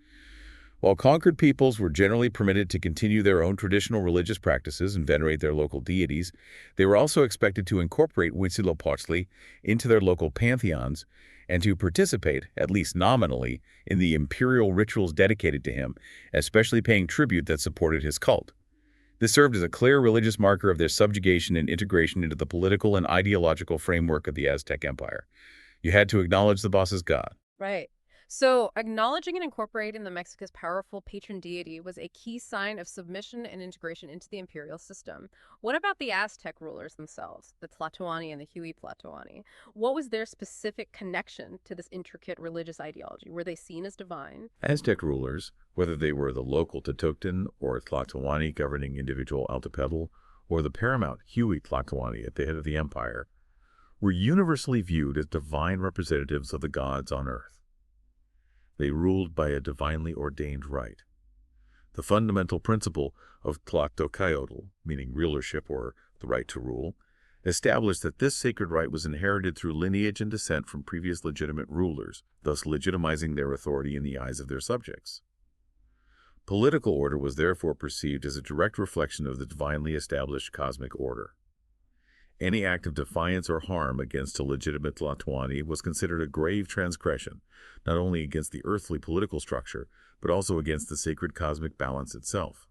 While conquered peoples were generally permitted to continue their own traditional religious practices and venerate their local deities, they were also expected to incorporate Huitzilopochtli into their local pantheons and to participate, at least nominally, in the imperial rituals dedicated to him, especially paying tribute that supported his cult. This served as a clear religious marker of their subjugation and integration into the political and ideological framework of the Aztec Empire. You had to acknowledge the boss as God. Right. So, acknowledging and incorporating the Mexica's powerful patron deity was a key sign of submission and integration into the imperial system. What about the Aztec rulers themselves, the Tlatoani and the Huey Tlatoani? What was their specific connection to this intricate religious ideology? Were they seen as divine? Aztec rulers, whether they were the local Tenochtitlan or Tlatoani governing individual Altepetl, or the paramount Huey Tlatoani at the head of the empire, were universally viewed as divine representatives of the gods on earth. They ruled by a divinely ordained right. The fundamental principle of Tlatoani, meaning rulership or the right to rule, established that this sacred right was inherited through lineage and descent from previous legitimate rulers, thus legitimizing their authority in the eyes of their subjects. Political order was therefore perceived as a direct reflection of the divinely established cosmic order. Any act of defiance or harm against a legitimate Tlatoani was considered a grave transgression, not only against the earthly political structure, but also against the sacred cosmic balance itself.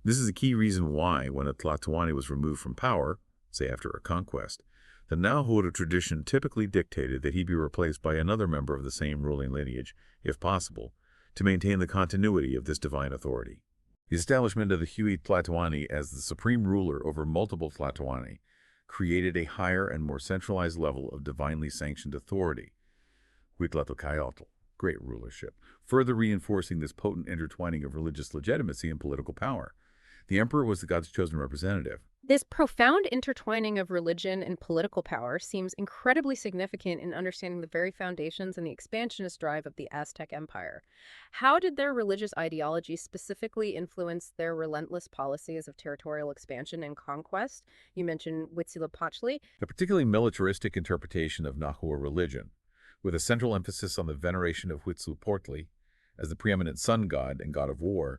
This is a key reason why, when a Tlatoani was removed from power, say after a conquest, the Nahuatl tradition typically dictated that he be replaced by another member of the same ruling lineage, if possible, to maintain the continuity of this divine authority. The establishment of the Huey Tlatoani as the supreme ruler over multiple Tlatoani created a higher and more centralized level of divinely sanctioned authority, Huitzilopochtli, great rulership, further reinforcing this potent intertwining of religious legitimacy and political power. The emperor was the god's chosen representative. This profound intertwining of religion and political power seems incredibly significant in understanding the very foundations and the expansionist drive of the Aztec Empire. How did their religious ideology specifically influence their relentless policies of territorial expansion and conquest? You mentioned Huitzilopochtli. A particularly militaristic interpretation of Nahua religion, with a central emphasis on the veneration of Huitzilopochtli as the preeminent sun god and god of war,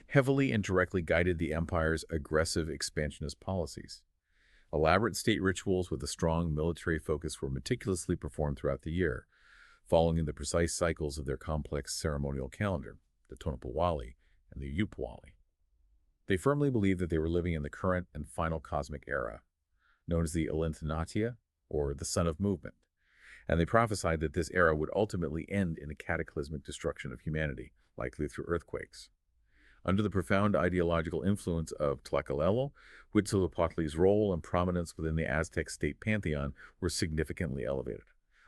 heavily and directly guided the empire's aggressive expansionist policies. Elaborate state rituals with a strong military focus were meticulously performed throughout the year, following the precise cycles of their complex ceremonial calendar, the Tonopawali and the Upawali. They firmly believed that they were living in the current and final cosmic era, known as the Alintanatia, or the Sun of Movement, and they prophesied that this era would ultimately end in a cataclysmic destruction of humanity, likely through earthquakes. Under the profound ideological influence of Tlacaelel, Huitzilopochtli's role and prominence within the Aztec state pantheon were significantly elevated.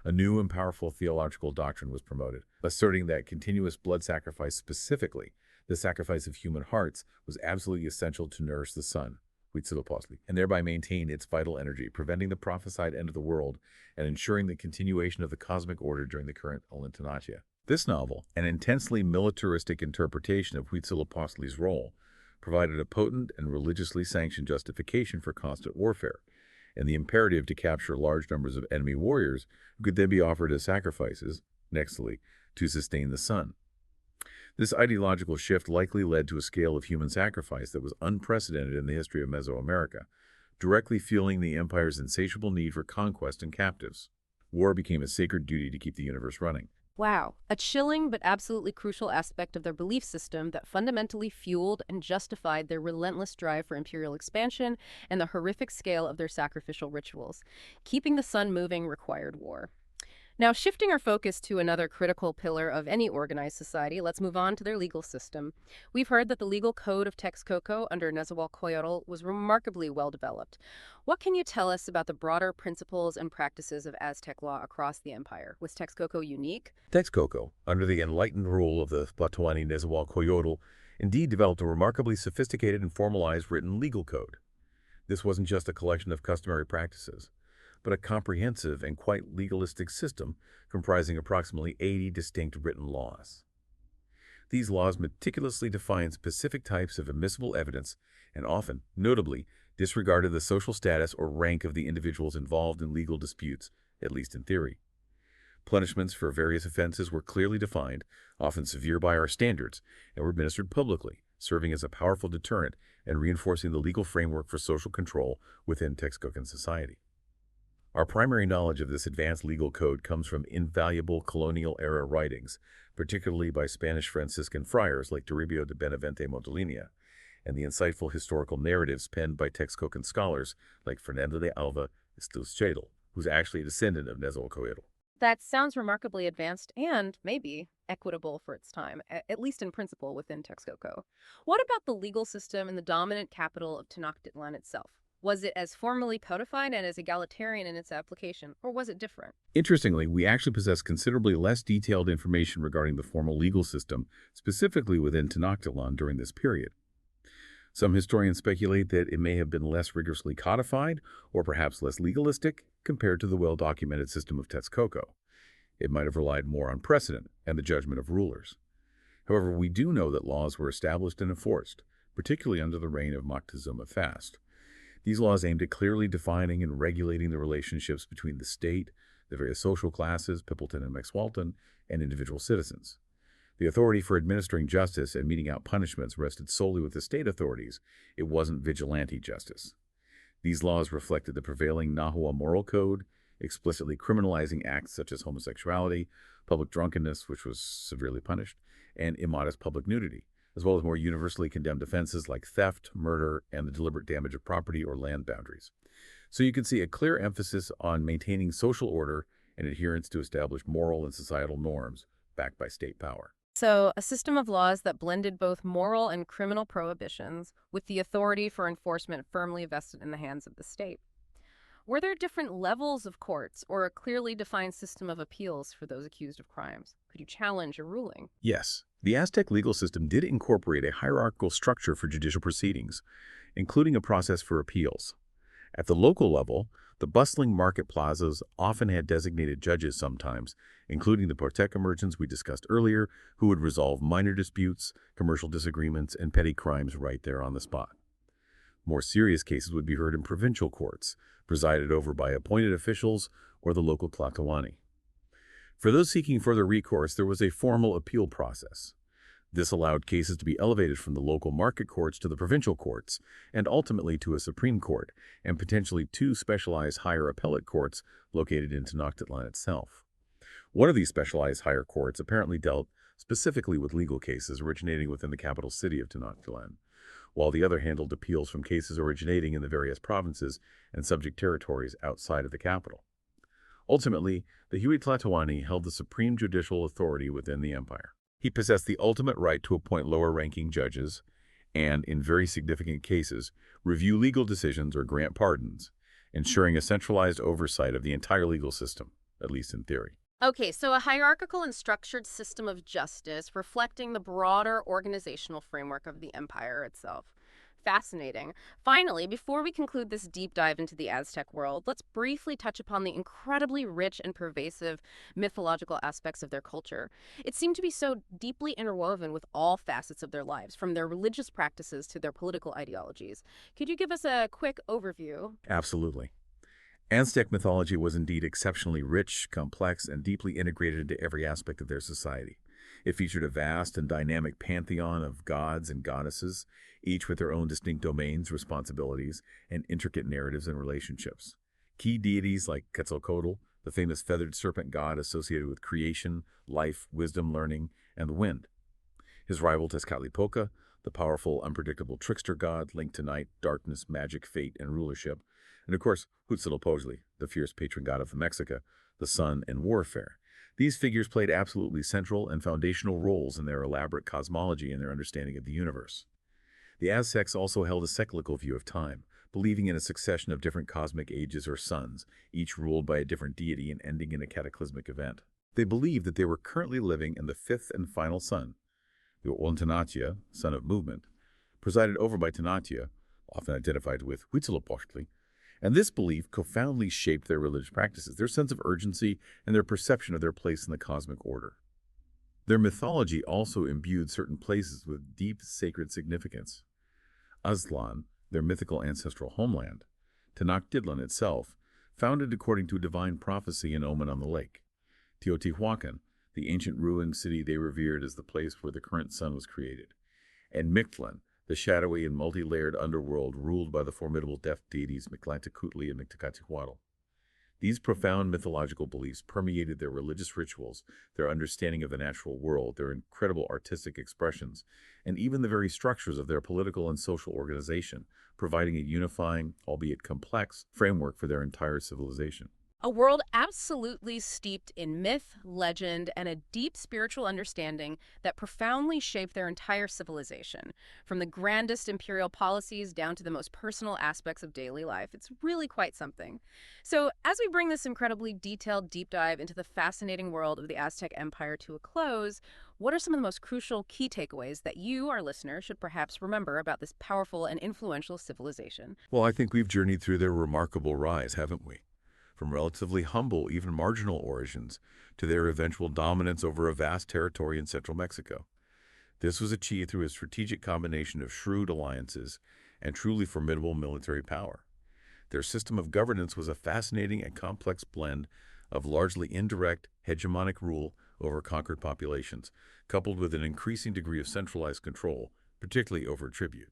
A new and powerful theological doctrine was promoted, asserting that continuous blood sacrifice, specifically the sacrifice of human hearts, was absolutely essential to nourish the sun, Huitzilopochtli, and thereby maintain its vital energy, preventing the prophesied end of the world and ensuring the continuation of the cosmic order during the current Olentanachia. This novel, an intensely militaristic interpretation of Huitzilopochtli's role, provided a potent and religiously sanctioned justification for constant warfare, and the imperative to capture large numbers of enemy warriors who could then be offered as sacrifices, nextly, to sustain the sun. This ideological shift likely led to a scale of human sacrifice that was unprecedented in the history of Mesoamerica, directly fueling the empire's insatiable need for conquest and captives. War became a sacred duty to keep the universe running. Wow, a chilling but absolutely crucial aspect of their belief system that fundamentally fueled and justified their relentless drive for imperial expansion and the horrific scale of their sacrificial rituals. Keeping the sun moving required war. Now, shifting our focus to another critical pillar of any organized society, let's move on to their legal system. We've heard that the legal code of Texcoco under Nezahualcóyotl was remarkably well developed. What can you tell us about the broader principles and practices of Aztec law across the empire? Was Texcoco unique? Texcoco, under the enlightened rule of the Tlatoani Nezahualcóyotl, indeed developed a remarkably sophisticated and formalized written legal code. This wasn't just a collection of customary practices, but a comprehensive and quite legalistic system comprising approximately 80 distinct written laws. These laws meticulously defined specific types of admissible evidence and often, notably, disregarded the social status or rank of the individuals involved in legal disputes, at least in theory. Punishments for various offenses were clearly defined, often severe by our standards, and were administered publicly, serving as a powerful deterrent and reinforcing the legal framework for social control within Texcocan society. Our primary knowledge of this advanced legal code comes from invaluable colonial-era writings, particularly by Spanish Franciscan friars like Toribio de Benavente Montolinia, and the insightful historical narratives penned by Texcocan scholars like Fernando de Alva Estuzchetl, who's actually a descendant of Nezahualcóyotl. That sounds remarkably advanced and, maybe, equitable for its time, at least in principle within Texcoco. What about the legal system in the dominant capital of Tenochtitlan itself? Was it as formally codified and as egalitarian in its application, or was it different? Interestingly, we actually possess considerably less detailed information regarding the formal legal system, specifically within Tenochtitlan during this period. Some historians speculate that it may have been less rigorously codified, or perhaps less legalistic, compared to the well-documented system of Texcoco. It might have relied more on precedent and the judgment of rulers. However, we do know that laws were established and enforced, particularly under the reign of Moctezuma I. These laws aimed at clearly defining and regulating the relationships between the state, the various social classes, Pippleton and Mexwalton, and individual citizens. The authority for administering justice and meting out punishments rested solely with the state authorities. It wasn't vigilante justice. These laws reflected the prevailing Nahua moral code, explicitly criminalizing acts such as homosexuality, public drunkenness, which was severely punished, and immodest public nudity, as well as more universally condemned offenses like theft, murder, and the deliberate damage of property or land boundaries. So you can see a clear emphasis on maintaining social order and adherence to established moral and societal norms backed by state power. So, a system of laws that blended both moral and criminal prohibitions with the authority for enforcement firmly vested in the hands of the state. Were there different levels of courts or a clearly defined system of appeals for those accused of crimes? Could you challenge a ruling? Yes, the Aztec legal system did incorporate a hierarchical structure for judicial proceedings, including a process for appeals. At the local level, the bustling market plazas often had designated judges sometimes, including the Porteca merchants we discussed earlier, who would resolve minor disputes, commercial disagreements, and petty crimes right there on the spot. More serious cases would be heard in provincial courts, presided over by appointed officials or the local Tlatoani. For those seeking further recourse, there was a formal appeal process. This allowed cases to be elevated from the local market courts to the provincial courts, and ultimately to a Supreme Court, and potentially 2 specialized higher appellate courts located in Tenochtitlan itself. One of these specialized higher courts apparently dealt specifically with legal cases originating within the capital city of Tenochtitlan, while the other handled appeals from cases originating in the various provinces and subject territories outside of the capital. Ultimately, the Huitzilopochtli held the supreme judicial authority within the empire. He possessed the ultimate right to appoint lower-ranking judges and, in very significant cases, review legal decisions or grant pardons, ensuring a centralized oversight of the entire legal system. at least in theory. Okay, so a hierarchical and structured system of justice reflecting the broader organizational framework of the empire itself. Fascinating. Finally, before we conclude this deep dive into the Aztec world, let's briefly touch upon the incredibly rich and pervasive mythological aspects of their culture. It seemed to be so deeply interwoven with all facets of their lives, from their religious practices to their political ideologies. Could you give us a quick overview? Absolutely. Aztec mythology was indeed exceptionally rich, complex, and deeply integrated into every aspect of their society. It featured a vast and dynamic pantheon of gods and goddesses, each with their own distinct domains, responsibilities, and intricate narratives and relationships. Key deities like Quetzalcoatl, the famous feathered serpent god associated with creation, life, wisdom, learning, and the wind. His rival Tezcatlipoca, the powerful, unpredictable trickster god linked to night, darkness, magic, fate, and rulership. And of course, Huitzilopochtli, the fierce patron god of Mexica, the sun, and warfare. These figures played absolutely central and foundational roles in their elaborate cosmology and their understanding of the universe. The Aztecs also held a cyclical view of time, believing in a succession of different cosmic ages or suns, each ruled by a different deity and ending in a cataclysmic event. They believed that they were currently living in the fifth and final sun, the Ollantaytamtla, sun of movement, presided over by Tenochtitlan, often identified with Huitzilopochtli, and this belief profoundly shaped their religious practices, their sense of urgency, and their perception of their place in the cosmic order. Their mythology also imbued certain places with deep sacred significance. Aztlan, their mythical ancestral homeland, Tenochtitlan itself, founded according to a divine prophecy and omen on the lake. Teotihuacan, the ancient ruined city they revered as the place where the current sun was created. And Mictlan, the shadowy and multi-layered underworld ruled by the formidable death deities Mictlantecutli and Mictacatihuatl. These profound mythological beliefs permeated their religious rituals, their understanding of the natural world, their incredible artistic expressions, and even the very structures of their political and social organization, providing a unifying, albeit complex, framework for their entire civilization. A world absolutely steeped in myth, legend, and a deep spiritual understanding that profoundly shaped their entire civilization, from the grandest imperial policies down to the most personal aspects of daily life. It's really quite something. So, as we bring this incredibly detailed deep dive into the fascinating world of the Aztec Empire to a close, what are some of the most crucial key takeaways that you, our listener, should perhaps remember about this powerful and influential civilization? Well, I think we've journeyed through their remarkable rise, haven't we? From relatively humble, even marginal origins, to their eventual dominance over a vast territory in central Mexico. This was achieved through a strategic combination of shrewd alliances and truly formidable military power. Their system of governance was a fascinating and complex blend of largely indirect, hegemonic rule over conquered populations, coupled with an increasing degree of centralized control, particularly over tribute.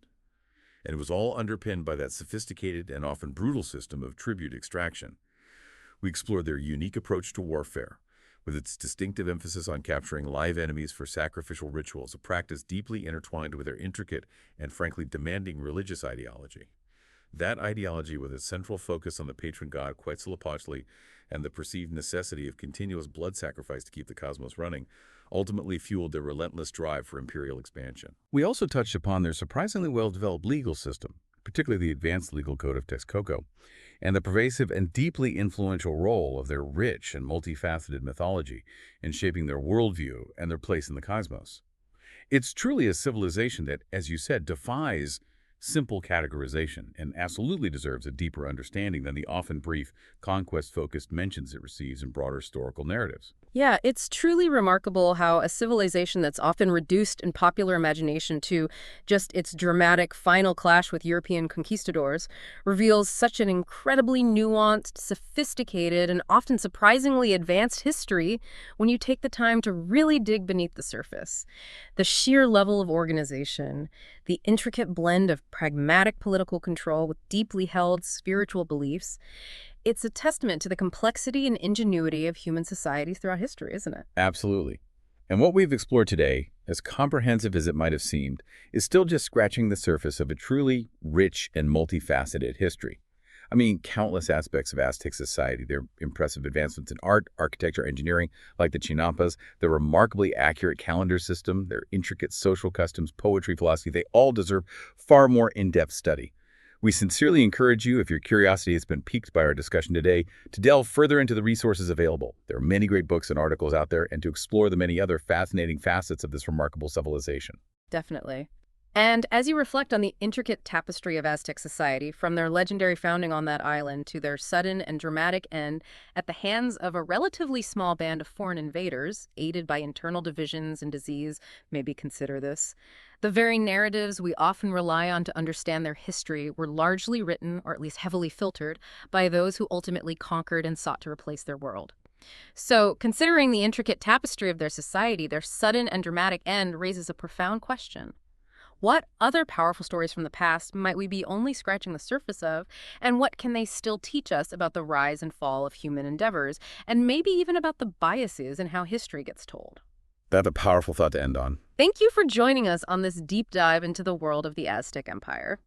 And it was all underpinned by that sophisticated and often brutal system of tribute extraction. We explored their unique approach to warfare, with its distinctive emphasis on capturing live enemies for sacrificial rituals, a practice deeply intertwined with their intricate and frankly demanding religious ideology. That ideology, with its central focus on the patron god Quetzalcoatl and the perceived necessity of continuous blood sacrifice to keep the cosmos running, ultimately fueled their relentless drive for imperial expansion. We also touched upon their surprisingly well-developed legal system, particularly the advanced legal code of Texcoco, and the pervasive and deeply influential role of their rich and multifaceted mythology in shaping their worldview and their place in the cosmos. It's truly a civilization that, as you said, defies simple categorization and absolutely deserves a deeper understanding than the often brief, conquest-focused mentions it receives in broader historical narratives. Yeah, it's truly remarkable how a civilization that's often reduced in popular imagination to just its dramatic final clash with European conquistadors reveals such an incredibly nuanced, sophisticated, and often surprisingly advanced history when you take the time to really dig beneath the surface. The sheer level of organization, the intricate blend of pragmatic political control with deeply held spiritual beliefs, it's a testament to the complexity and ingenuity of human society throughout history, isn't it? Absolutely. And what we've explored today, as comprehensive as it might have seemed, is still just scratching the surface of a truly rich and multifaceted history. I mean, countless aspects of Aztec society, their impressive advancements in art, architecture, engineering, like the Chinampas, their remarkably accurate calendar system, their intricate social customs, poetry, philosophy, they all deserve far more in-depth study. We sincerely encourage you, if your curiosity has been piqued by our discussion today, to delve further into the resources available. There are many great books and articles out there, and to explore the many other fascinating facets of this remarkable civilization. Definitely. And as you reflect on the intricate tapestry of Aztec society, from their legendary founding on that island to their sudden and dramatic end at the hands of a relatively small band of foreign invaders, aided by internal divisions and disease, maybe consider this. The very narratives we often rely on to understand their history were largely written, or at least heavily filtered, by those who ultimately conquered and sought to replace their world. So, considering the intricate tapestry of their society, their sudden and dramatic end raises a profound question. What other powerful stories from the past might we be only scratching the surface of, and what can they still teach us about the rise and fall of human endeavors, and maybe even about the biases in how history gets told? That's a powerful thought to end on. Thank you for joining us on this deep dive into the world of the Aztec Empire.